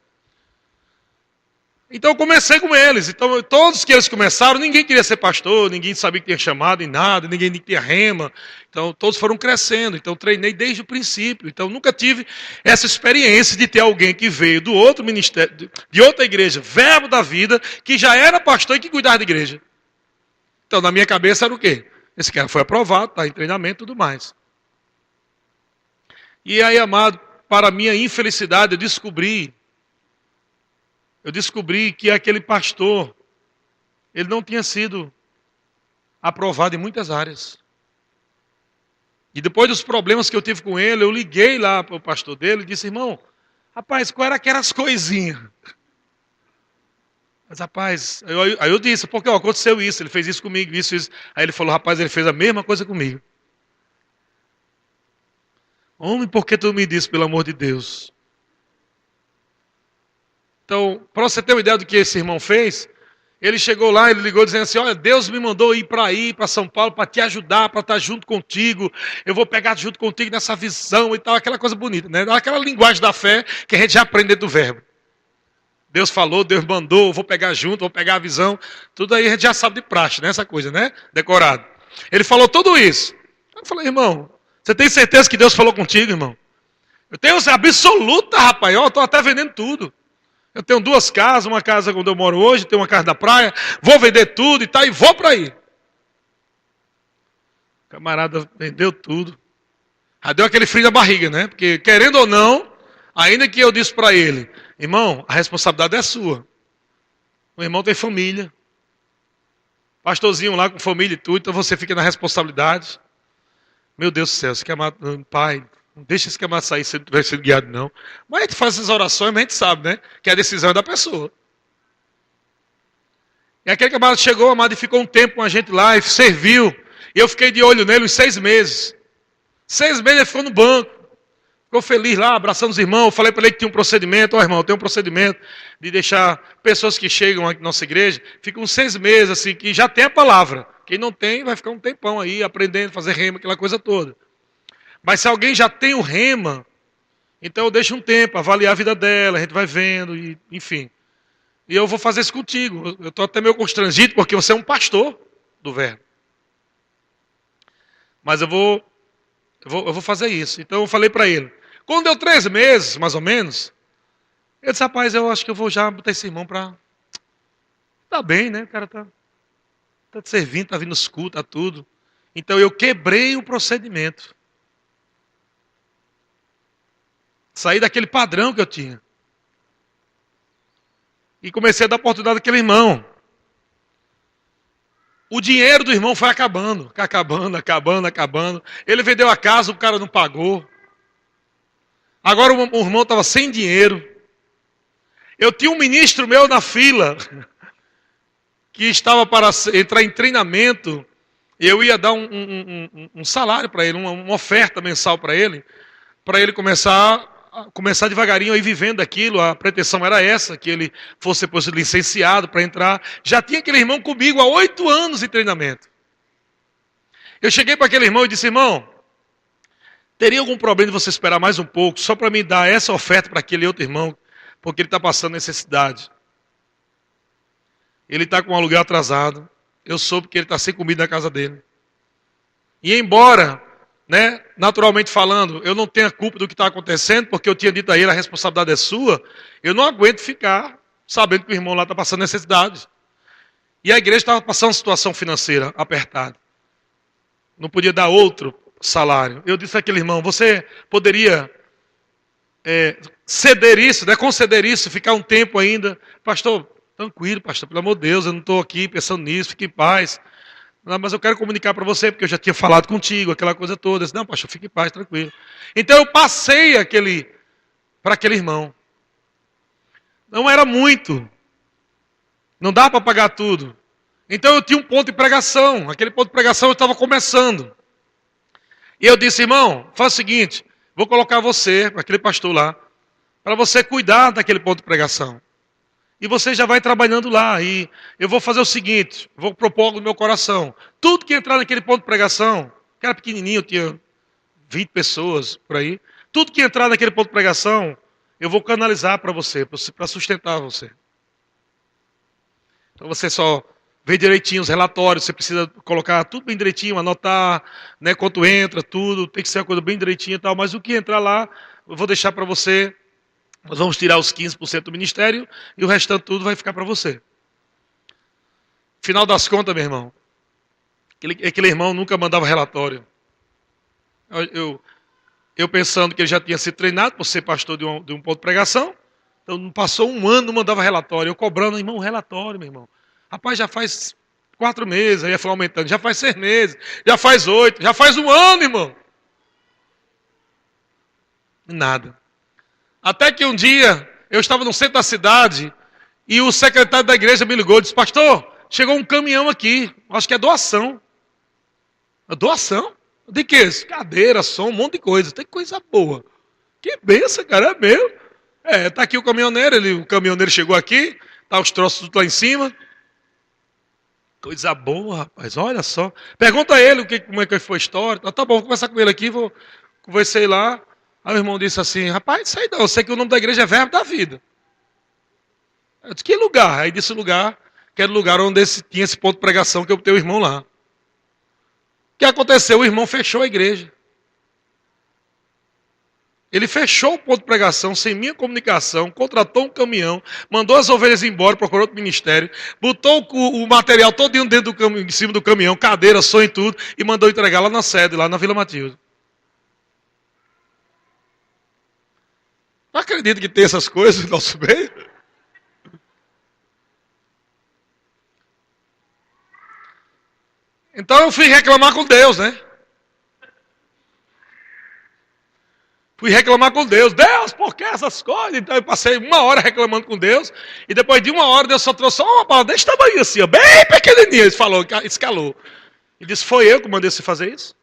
Então eu comecei com eles. Então todos que eles começaram, ninguém queria ser pastor, ninguém sabia que tinha chamado em nada, ninguém tinha rema. Então todos foram crescendo. Então treinei desde o princípio. Então nunca tive essa experiência de ter alguém que veio do outro ministério, de outra igreja, Verbo da Vida, que já era pastor e que cuidava da igreja. Então na minha cabeça era o quê? Esse cara foi aprovado, está em treinamento e tudo mais. E aí, amado, para minha infelicidade, eu descobri que aquele pastor, ele não tinha sido aprovado em muitas áreas. E depois dos problemas que eu tive com ele, eu liguei lá para o pastor dele e disse, irmão, rapaz, qual era aquelas coisinhas? Mas rapaz, aí eu disse, porque aconteceu isso, ele fez isso comigo, isso. Aí ele falou, rapaz, ele fez a mesma coisa comigo. Homem, por que tu me disse, pelo amor de Deus? Então, para você ter uma ideia do que esse irmão fez, ele chegou lá, ele ligou dizendo assim, olha, Deus me mandou ir para São Paulo, para te ajudar, para estar junto contigo, eu vou pegar junto contigo nessa visão e tal, aquela coisa bonita, né? Aquela linguagem da fé que a gente já aprende do verbo. Deus falou, Deus mandou, vou pegar junto, vou pegar a visão, tudo aí a gente já sabe de praxe, né? Essa coisa, né? Decorado. Ele falou tudo isso. Eu falei, irmão, você tem certeza que Deus falou contigo, irmão? Eu tenho absoluta, rapaz, eu estou até vendendo tudo. Eu tenho 2 casas, uma casa onde eu moro hoje, tenho uma casa da praia, vou vender tudo e tal, e vou para aí. O camarada vendeu tudo. Já deu aquele frio na barriga, né? Porque, querendo ou não, ainda que eu disse para ele, irmão, a responsabilidade é sua. O irmão tem família. Pastorzinho lá com família e tudo, então você fica na responsabilidade. Meu Deus do céu, esse camarada, pai, não deixa esse camarada sair se ele tiver sido guiado, não. Mas a gente faz essas orações, mas a gente sabe, né? Que a decisão é da pessoa. E aquele camarada chegou, amado, e ficou um tempo com a gente lá, e serviu. E eu fiquei de olho nele uns 6 meses. 6 meses ele ficou no banco. Ficou feliz lá, abraçando os irmãos. Eu falei para ele que tinha um procedimento. Ó, irmão, tem um procedimento de deixar pessoas que chegam aqui na nossa igreja, ficam 6 meses, assim, que já tem a palavra. Quem não tem, vai ficar um tempão aí, aprendendo a fazer rema, aquela coisa toda. Mas se alguém já tem o rema, então eu deixo um tempo, avaliar a vida dela, a gente vai vendo, e, enfim. E eu vou fazer isso contigo. Eu estou até meio constrangido, porque você é um pastor do verbo. Mas eu vou fazer isso. Então eu falei para ele. Quando deu 3 meses, mais ou menos, ele disse, rapaz, eu acho que eu vou já botar esse irmão para... Tá bem, né? O cara tá te servindo, tá vindo os cultos, tá tudo. Então eu quebrei o procedimento. Saí daquele padrão que eu tinha. E comecei a dar oportunidade àquele irmão. O dinheiro do irmão foi acabando. Acabando. Ele vendeu a casa, o cara não pagou. Agora o irmão estava sem dinheiro. Eu tinha um ministro meu na fila, que estava para entrar em treinamento, e eu ia dar um salário para ele, uma oferta mensal para ele começar devagarinho aí vivendo aquilo. A pretensão era essa, que ele fosse depois licenciado para entrar. Já tinha aquele irmão comigo há 8 anos de treinamento. Eu cheguei para aquele irmão e disse, irmão, teria algum problema de você esperar mais um pouco, só para me dar essa oferta para aquele outro irmão, porque ele está passando necessidade. Ele está com um aluguel atrasado. Eu soube que ele está sem comida na casa dele. E embora, né, naturalmente falando, eu não tenho a culpa do que está acontecendo, porque eu tinha dito a ele, a responsabilidade é sua, eu não aguento ficar sabendo que o irmão lá está passando necessidade. E a igreja estava passando uma situação financeira apertada. Não podia dar outro salário. Eu disse àquele irmão, você poderia ceder isso, né, conceder isso, ficar um tempo ainda? Pastor, tranquilo, pastor, pelo amor de Deus, eu não estou aqui pensando nisso, fique em paz. Não, mas eu quero comunicar para você, porque eu já tinha falado contigo, aquela coisa toda. Eu disse, não, pastor, fique em paz, tranquilo. Então eu passei para aquele irmão. Não era muito. Não dá para pagar tudo. Então eu tinha um ponto de pregação. Aquele ponto de pregação eu estava começando. E eu disse, irmão, faz o seguinte, vou colocar você, aquele pastor lá, para você cuidar daquele ponto de pregação. E você já vai trabalhando lá. E eu vou fazer o seguinte, vou propor algo no meu coração. Tudo que entrar naquele ponto de pregação, que era pequenininho, tinha 20 pessoas por aí. Tudo que entrar naquele ponto de pregação, eu vou canalizar para você, para sustentar você. Então você só vê direitinho os relatórios, você precisa colocar tudo bem direitinho, anotar, né, quanto entra, tudo, tem que ser uma coisa bem direitinha e tal. Mas o que entrar lá, eu vou deixar para você. Nós vamos tirar os 15% do ministério e o restante tudo vai ficar para você. Final das contas, meu irmão, aquele irmão nunca mandava relatório. Eu pensando que ele já tinha sido treinado por ser pastor de um ponto de pregação, então passou 1 ano, não mandava relatório. Eu cobrando, irmão, relatório, meu irmão. Rapaz, já faz 4 meses, aí foi aumentando, já faz 6 meses, já faz 8, já faz 1 ano, irmão. Nada. Até que um dia, eu estava no centro da cidade, e o secretário da igreja me ligou e disse, pastor, chegou um caminhão aqui, acho que é doação. Doação? De quê? Cadeira, som, um monte de coisa. Tem coisa boa. Que benção, cara, é meu. Tá aqui o caminhoneiro, o caminhoneiro chegou aqui, tá os troços tudo lá em cima. Coisa boa, rapaz, olha só. Pergunta a ele como é que foi a história. Tá bom, vou conversar com ele aqui, conversei lá. Aí o irmão disse assim, rapaz, isso aí não, eu sei que o nome da igreja é Verbo da Vida. Eu disse, que lugar? Aí disse o lugar, que era o lugar onde tinha esse ponto de pregação que eu botei o irmão lá. O que aconteceu? O irmão fechou a igreja. Ele fechou o ponto de pregação sem minha comunicação, contratou um caminhão, mandou as ovelhas embora, procurou outro ministério, botou o material todo dentro do caminhão, em cima do caminhão, cadeira, som e tudo, e mandou entregar lá na sede, lá na Vila Matilde. Não acredito que tem essas coisas no nosso meio. Então eu fui reclamar com Deus, né? Fui reclamar com Deus. Deus, por que essas coisas? Então eu passei 1 hora reclamando com Deus. E depois de 1 hora, Deus só trouxe uma palavra desse tamanho assim, ó, bem pequenininha. Ele falou, escalou. E disse, foi eu que mandei você fazer isso?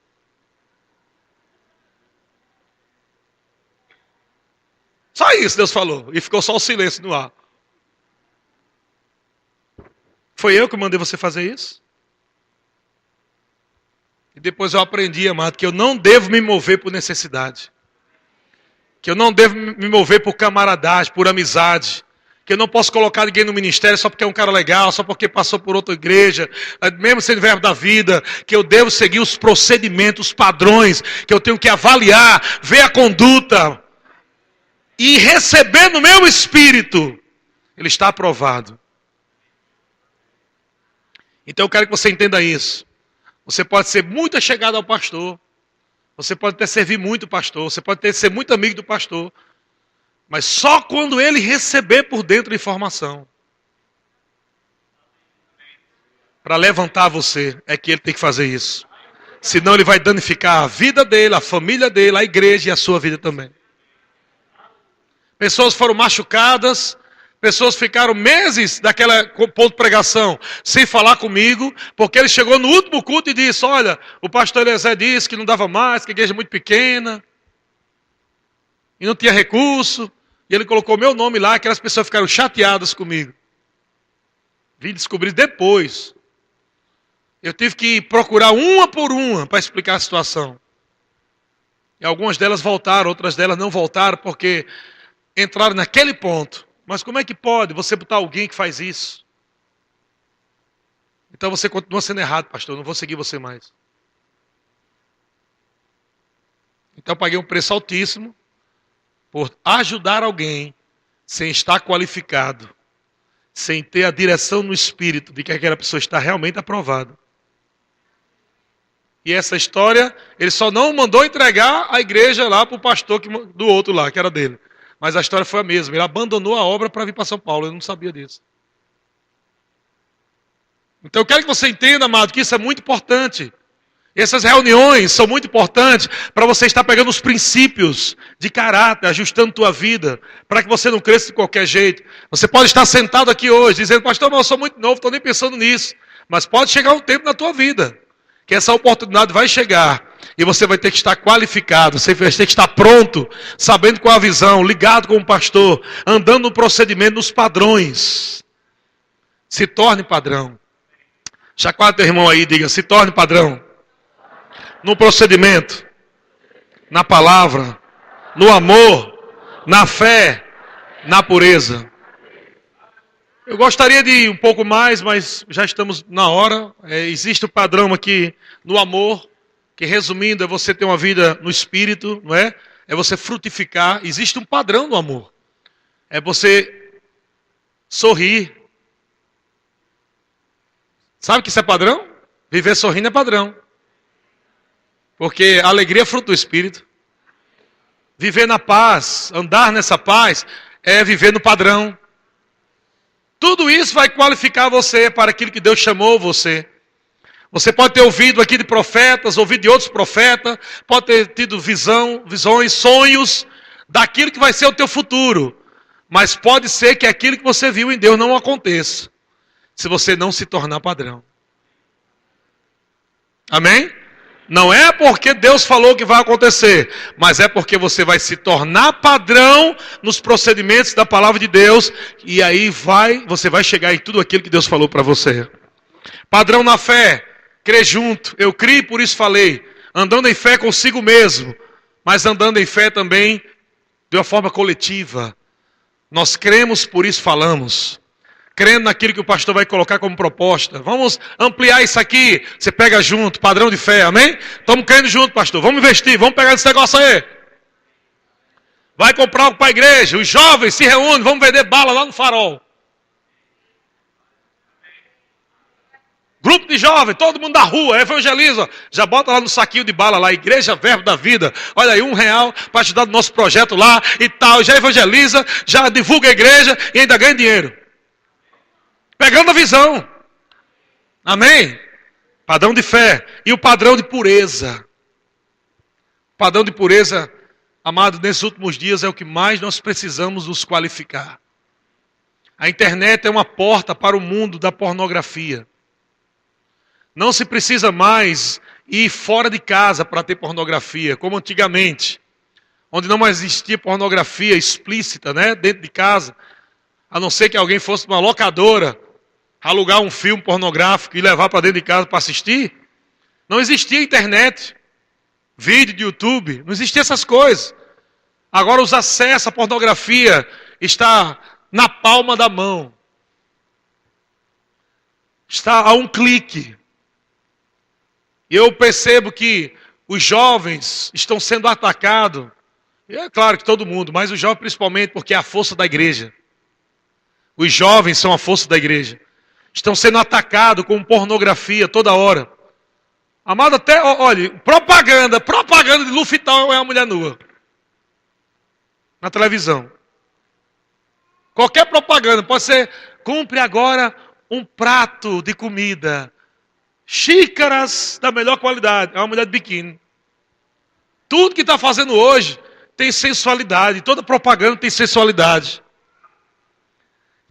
Só isso Deus falou. E ficou só o silêncio no ar. Foi eu que mandei você fazer isso? E depois eu aprendi, amado, que eu não devo me mover por necessidade. Que eu não devo me mover por camaradagem, por amizade. Que eu não posso colocar ninguém no ministério só porque é um cara legal, só porque passou por outra igreja, mesmo sendo verbo da vida. Que eu devo seguir os procedimentos, os padrões, que eu tenho que avaliar, ver a conduta. E receber no meu espírito, ele está aprovado. Então eu quero que você entenda isso. Você pode ser muito chegado ao pastor. Você pode até servir muito o pastor. Você pode ser muito amigo do pastor. Mas só quando ele receber por dentro a informação. Para levantar você, é que ele tem que fazer isso. Senão ele vai danificar a vida dele, a família dele, a igreja e a sua vida também. Pessoas foram machucadas. Pessoas ficaram meses daquela ponto de pregação sem falar comigo, porque ele chegou no último culto e disse, olha, o pastor Eliezer disse que não dava mais, que a igreja é muito pequena, e não tinha recurso, e ele colocou meu nome lá, aquelas pessoas ficaram chateadas comigo. Vim descobrir depois. Eu tive que procurar uma por uma para explicar a situação. E algumas delas voltaram, outras delas não voltaram, porque entraram naquele ponto. Mas como é que pode você botar alguém que faz isso? Então você continua sendo errado, pastor. Eu não vou seguir você mais. Então eu paguei um preço altíssimo por ajudar alguém sem estar qualificado, sem ter a direção no espírito de que aquela pessoa está realmente aprovada. E essa história, ele só não mandou entregar a igreja lá para o pastor do outro lá, que era dele. Mas a história foi a mesma. Ele abandonou a obra para vir para São Paulo. Eu não sabia disso. Então eu quero que você entenda, amado, que isso é muito importante. Essas reuniões são muito importantes para você estar pegando os princípios de caráter, ajustando tua vida, para que você não cresça de qualquer jeito. Você pode estar sentado aqui hoje, dizendo, pastor, mas eu sou muito novo, estou nem pensando nisso. Mas pode chegar um tempo na tua vida, que essa oportunidade vai chegar. E você vai ter que estar qualificado, você vai ter que estar pronto, sabendo qual a visão, ligado com o pastor, andando no procedimento, nos padrões. Se torne padrão. Chacoalha teu irmão aí e diga, se torne padrão. No procedimento, na palavra, no amor, na fé, na pureza. Eu gostaria de ir um pouco mais, mas já estamos na hora. Existe o padrão aqui no amor. Que resumindo, é você ter uma vida no espírito, não é? É você frutificar. Existe um padrão no amor. É você sorrir. Sabe que isso é padrão? Viver sorrindo é padrão. Porque a alegria é fruto do espírito. Viver na paz, andar nessa paz, é viver no padrão. Tudo isso vai qualificar você para aquilo que Deus chamou você. Você pode ter ouvido aqui de profetas, ouvido de outros profetas, pode ter tido visões, sonhos daquilo que vai ser o teu futuro. Mas pode ser que aquilo que você viu em Deus não aconteça, se você não se tornar padrão. Amém? Não é porque Deus falou que vai acontecer, mas é porque você vai se tornar padrão nos procedimentos da palavra de Deus, e aí você vai chegar em tudo aquilo que Deus falou para você. Padrão na fé. Crer junto, eu criei, por isso falei, andando em fé consigo mesmo, mas andando em fé também de uma forma coletiva. Nós cremos, por isso falamos. Crendo naquilo que o pastor vai colocar como proposta. Vamos ampliar isso aqui, você pega junto, padrão de fé, amém? Estamos crendo junto, pastor, vamos investir, vamos pegar esse negócio aí. Vai comprar algo para a igreja. Os jovens se reúnem, vamos vender bala lá no Farol. Grupo de jovens, todo mundo da rua, evangeliza. Já bota lá no saquinho de bala lá, Igreja Verbo da Vida. Olha aí, R$1 para ajudar no nosso projeto lá e tal. Já evangeliza, já divulga a igreja e ainda ganha dinheiro. Pegando a visão. Amém? Padrão de fé. E o padrão de pureza. O padrão de pureza, amado, nesses últimos dias é o que mais nós precisamos nos qualificar. A internet é uma porta para o mundo da pornografia. Não se precisa mais ir fora de casa para ter pornografia, como antigamente. Onde não mais existia pornografia explícita, né, dentro de casa. A não ser que alguém fosse uma locadora, alugar um filme pornográfico e levar para dentro de casa para assistir. Não existia internet, vídeo de YouTube, não existia essas coisas. Agora os acessos à pornografia está na palma da mão. Está a um clique. E eu percebo que os jovens estão sendo atacados. E é claro que todo mundo, mas os jovens principalmente porque é a força da igreja. Os jovens são a força da igreja. Estão sendo atacados com pornografia toda hora. Amado, até, olha, propaganda de Lufital é uma mulher nua. Na televisão. Qualquer propaganda, pode ser, compre agora um prato de comida. Xícaras da melhor qualidade. É uma mulher de biquíni. Tudo que está fazendo hoje tem sensualidade. Toda propaganda tem sensualidade.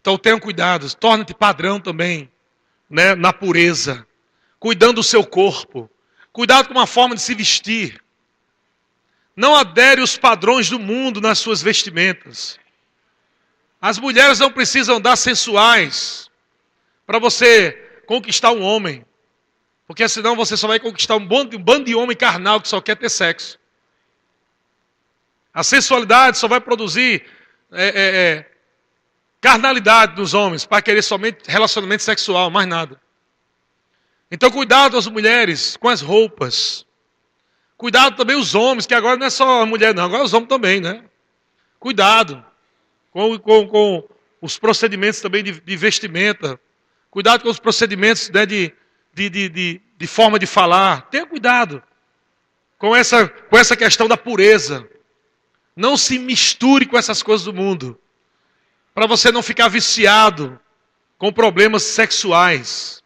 Então tenham cuidado. Torne-te padrão também, né, na pureza. Cuidando do seu corpo. Cuidado com a forma de se vestir. Não adere os padrões do mundo nas suas vestimentas. As mulheres não precisam andar sensuais para você conquistar um homem. Porque senão você só vai conquistar um bando de homem carnal que só quer ter sexo. A sensualidade só vai produzir carnalidade nos homens, para querer somente relacionamento sexual, mais nada. Então cuidado as mulheres com as roupas. Cuidado também os homens, que agora não é só a mulher não, agora os homens também, né? Cuidado com os procedimentos também de vestimenta. Cuidado com os procedimentos, né, de forma de falar. Tenha cuidado com essa questão da pureza. Não se misture com essas coisas do mundo. Para você não ficar viciado com problemas sexuais.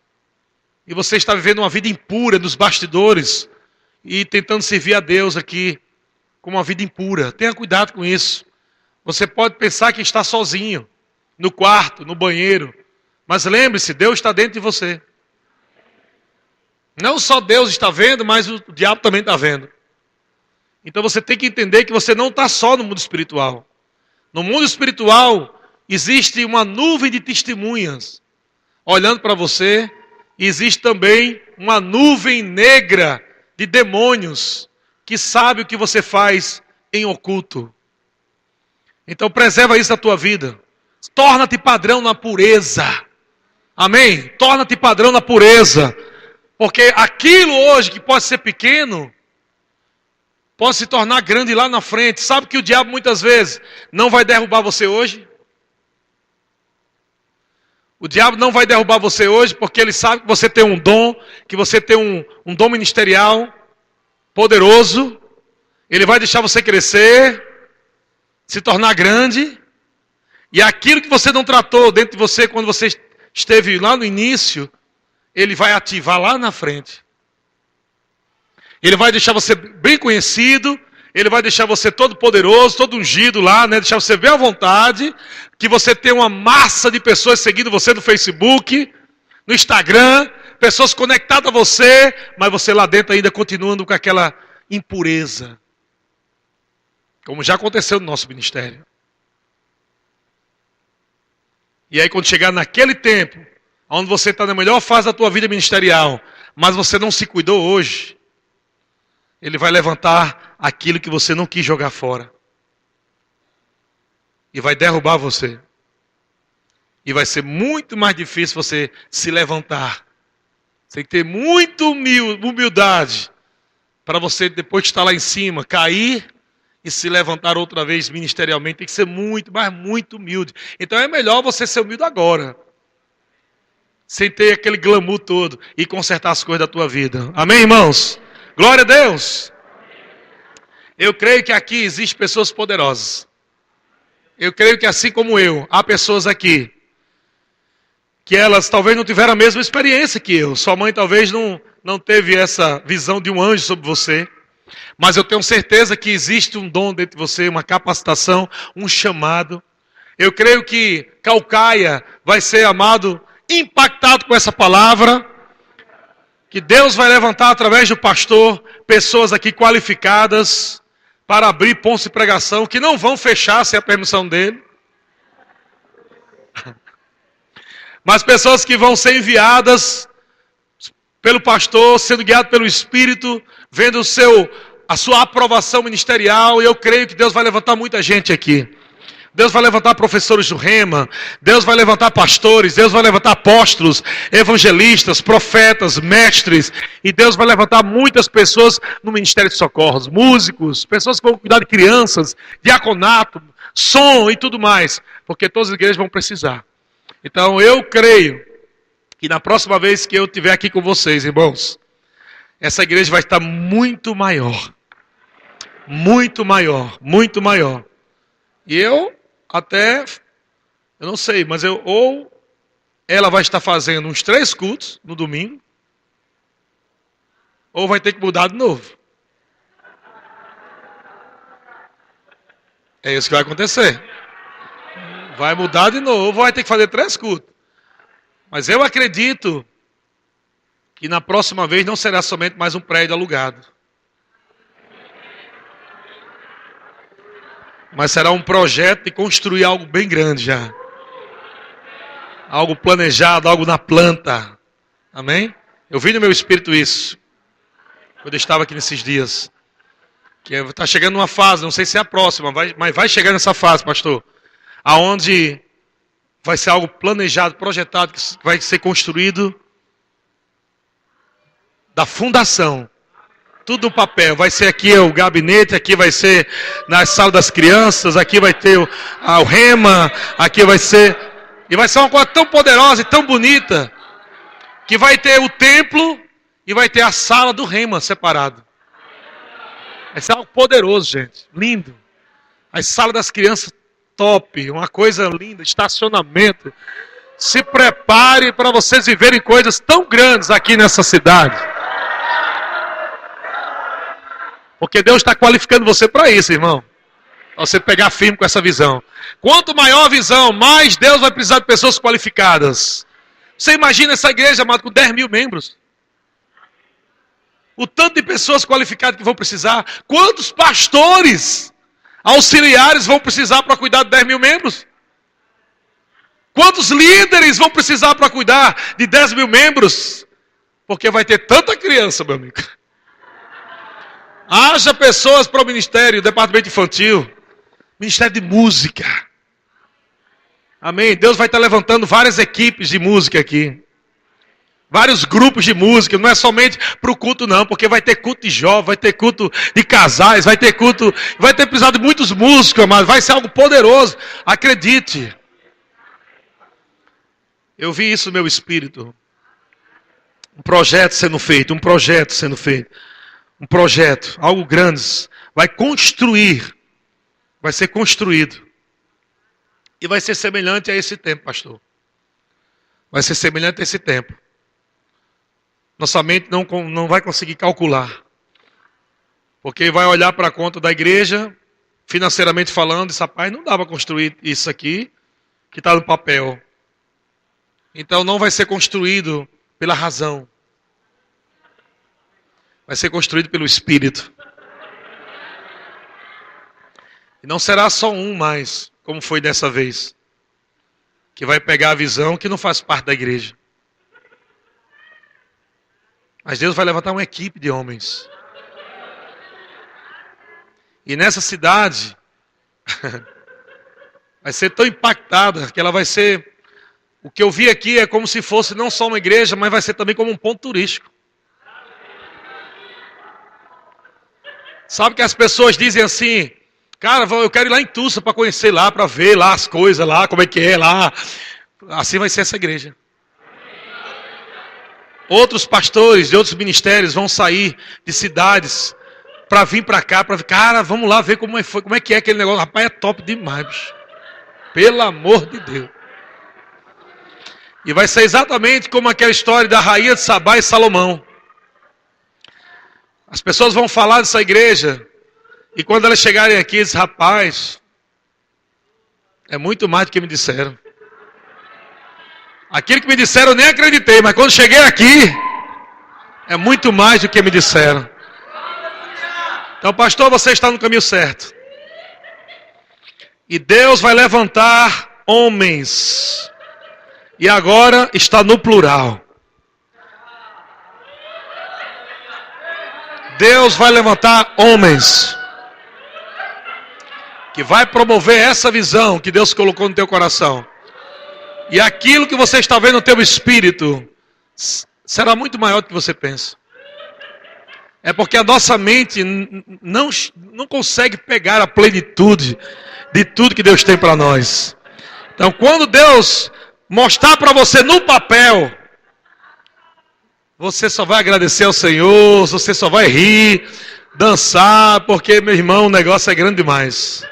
E você está vivendo uma vida impura nos bastidores e tentando servir a Deus aqui com uma vida impura. Tenha cuidado com isso. Você pode pensar que está sozinho, no quarto, no banheiro. Mas lembre-se, Deus está dentro de você. Não só Deus está vendo, mas o diabo também está vendo. Então você tem que entender que você não está só no mundo espiritual. No mundo espiritual existe uma nuvem de testemunhas olhando para você. E existe também uma nuvem negra de demônios que sabe o que você faz em oculto. Então preserva isso na tua vida. Torna-te padrão na pureza. Amém? Torna-te padrão na pureza. Porque aquilo hoje que pode ser pequeno, pode se tornar grande lá na frente. Sabe que o diabo muitas vezes não vai derrubar você hoje? O diabo não vai derrubar você hoje porque ele sabe que você tem um dom, que você tem um dom ministerial poderoso. Ele vai deixar você crescer, se tornar grande. E aquilo que você não tratou dentro de você quando você esteve lá no início, ele vai ativar lá na frente. Ele vai deixar você bem conhecido. Ele vai deixar você todo poderoso, todo ungido lá, né? Deixar você bem à vontade. Que você tem uma massa de pessoas seguindo você no Facebook, no Instagram. Pessoas conectadas a você, mas você lá dentro ainda continuando com aquela impureza. Como já aconteceu no nosso ministério. E aí quando chegar naquele tempo, onde você está na melhor fase da tua vida ministerial, mas você não se cuidou hoje, ele vai levantar aquilo que você não quis jogar fora. E vai derrubar você. E vai ser muito mais difícil você se levantar. Você tem que ter muita humildade para você, depois de estar lá em cima, cair e se levantar outra vez ministerialmente, tem que ser muito, mas muito humilde. Então é melhor você ser humilde agora, sem ter aquele glamour todo, e consertar as coisas da tua vida. Amém, irmãos? Glória a Deus! Eu creio que aqui existem pessoas poderosas. Eu creio que assim como eu, há pessoas aqui, que elas talvez não tiveram a mesma experiência que eu. Sua mãe talvez não teve essa visão de um anjo sobre você. Mas eu tenho certeza que existe um dom dentro de você, uma capacitação, um chamado. Eu creio que Caucaia vai ser, amado, impactado com essa palavra. Que Deus vai levantar através do pastor pessoas aqui qualificadas para abrir pontos de pregação que não vão fechar sem a permissão dele. Mas pessoas que vão ser enviadas pelo pastor, sendo guiado pelo Espírito, vendo a sua aprovação ministerial. E eu creio que Deus vai levantar muita gente aqui. Deus vai levantar professores do Rema, Deus vai levantar pastores, Deus vai levantar apóstolos, evangelistas, profetas, mestres, e Deus vai levantar muitas pessoas no Ministério de Socorros, músicos, pessoas que vão cuidar de crianças, diaconato, som e tudo mais, porque todas as igrejas vão precisar. Então eu creio que na próxima vez que eu estiver aqui com vocês, irmãos, essa igreja vai estar muito maior, muito maior, muito maior. E eu não sei, mas ou ela vai estar fazendo uns 3 cultos no domingo, ou vai ter que mudar de novo. É isso que vai acontecer. Vai mudar de novo, vai ter que fazer 3 cultos. Mas eu acredito que na próxima vez não será somente mais um prédio alugado. Mas será um projeto de construir algo bem grande já. Algo planejado, algo na planta. Amém? Eu vi no meu espírito isso. Quando eu estava aqui nesses dias. Que está chegando uma fase, não sei se é a próxima, mas vai chegar nessa fase, pastor. Aonde vai ser algo planejado, projetado, que vai ser construído da fundação. Tudo no papel, vai ser aqui o gabinete, aqui vai ser na sala das crianças, aqui vai ter o Rema, aqui vai ser... E vai ser uma coisa tão poderosa e tão bonita, que vai ter o templo e vai ter a sala do Rema separado. Vai ser algo poderoso, gente, lindo. A sala das crianças, top, uma coisa linda, estacionamento. Se prepare para vocês viverem coisas tão grandes aqui nessa cidade. Porque Deus está qualificando você para isso, irmão. Para você pegar firme com essa visão. Quanto maior a visão, mais Deus vai precisar de pessoas qualificadas. Você imagina essa igreja, amado, com 10 mil membros? O tanto de pessoas qualificadas que vão precisar. Quantos pastores auxiliares vão precisar para cuidar de 10 mil membros? Quantos líderes vão precisar para cuidar de 10 mil membros? Porque vai ter tanta criança, meu amigo. Haja pessoas para o ministério, departamento infantil, ministério de música. Amém? Deus vai estar levantando várias equipes de música aqui. Vários grupos de música, não é somente para o culto não, porque vai ter culto de jovens, vai ter culto de casais, vai ter culto, vai ter precisado de muitos músicos, mas vai ser algo poderoso, acredite. Eu vi isso no meu espírito. Um projeto sendo feito, um projeto, algo grande, vai ser construído. E vai ser semelhante a esse tempo, pastor. Vai ser semelhante a esse tempo. Nossa mente não vai conseguir calcular. Porque vai olhar para a conta da igreja, financeiramente falando, e diz, rapaz, não dá para construir isso aqui, que está no papel. Então não vai ser construído pela razão. Vai ser construído pelo Espírito. E não será só um mais, como foi dessa vez, que vai pegar a visão que não faz parte da igreja. Mas Deus vai levantar uma equipe de homens. E nessa cidade, vai ser tão impactada que ela vai ser... O que eu vi aqui é como se fosse não só uma igreja, mas vai ser também como um ponto turístico. Sabe que as pessoas dizem assim, Cara, eu quero ir lá em Tulsa para conhecer lá, para ver lá as coisas lá, como é que é lá. Assim vai ser essa igreja. Outros pastores de outros ministérios vão sair de cidades para vir para cá, para cara, vamos lá ver como é que é aquele negócio. Rapaz, é top demais, bicho. Pelo amor de Deus. E vai ser exatamente como aquela história da rainha de Sabá e Salomão. As pessoas vão falar dessa igreja, e quando elas chegarem aqui, dizem, rapaz, é muito mais do que me disseram. Aquilo que me disseram eu nem acreditei, mas quando cheguei aqui, é muito mais do que me disseram. Então, pastor, você está no caminho certo. E Deus vai levantar homens. E agora está no plural. Deus vai levantar homens. Que vai promover essa visão que Deus colocou no teu coração. E aquilo que você está vendo no teu espírito será muito maior do que você pensa. É porque a nossa mente não consegue pegar a plenitude de tudo que Deus tem para nós. Então, quando Deus mostrar para você no papel, você só vai agradecer ao Senhor, você só vai rir, dançar, porque, meu irmão, o negócio é grande demais.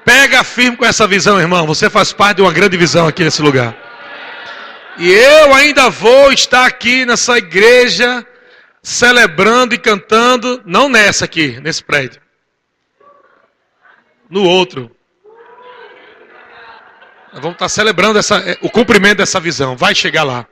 Pega firme com essa visão, irmão. Você faz parte de uma grande visão aqui nesse lugar. E eu ainda vou estar aqui nessa igreja, celebrando e cantando, não nessa aqui, nesse prédio. No outro. Nós vamos estar celebrando o cumprimento dessa visão. Vai chegar lá.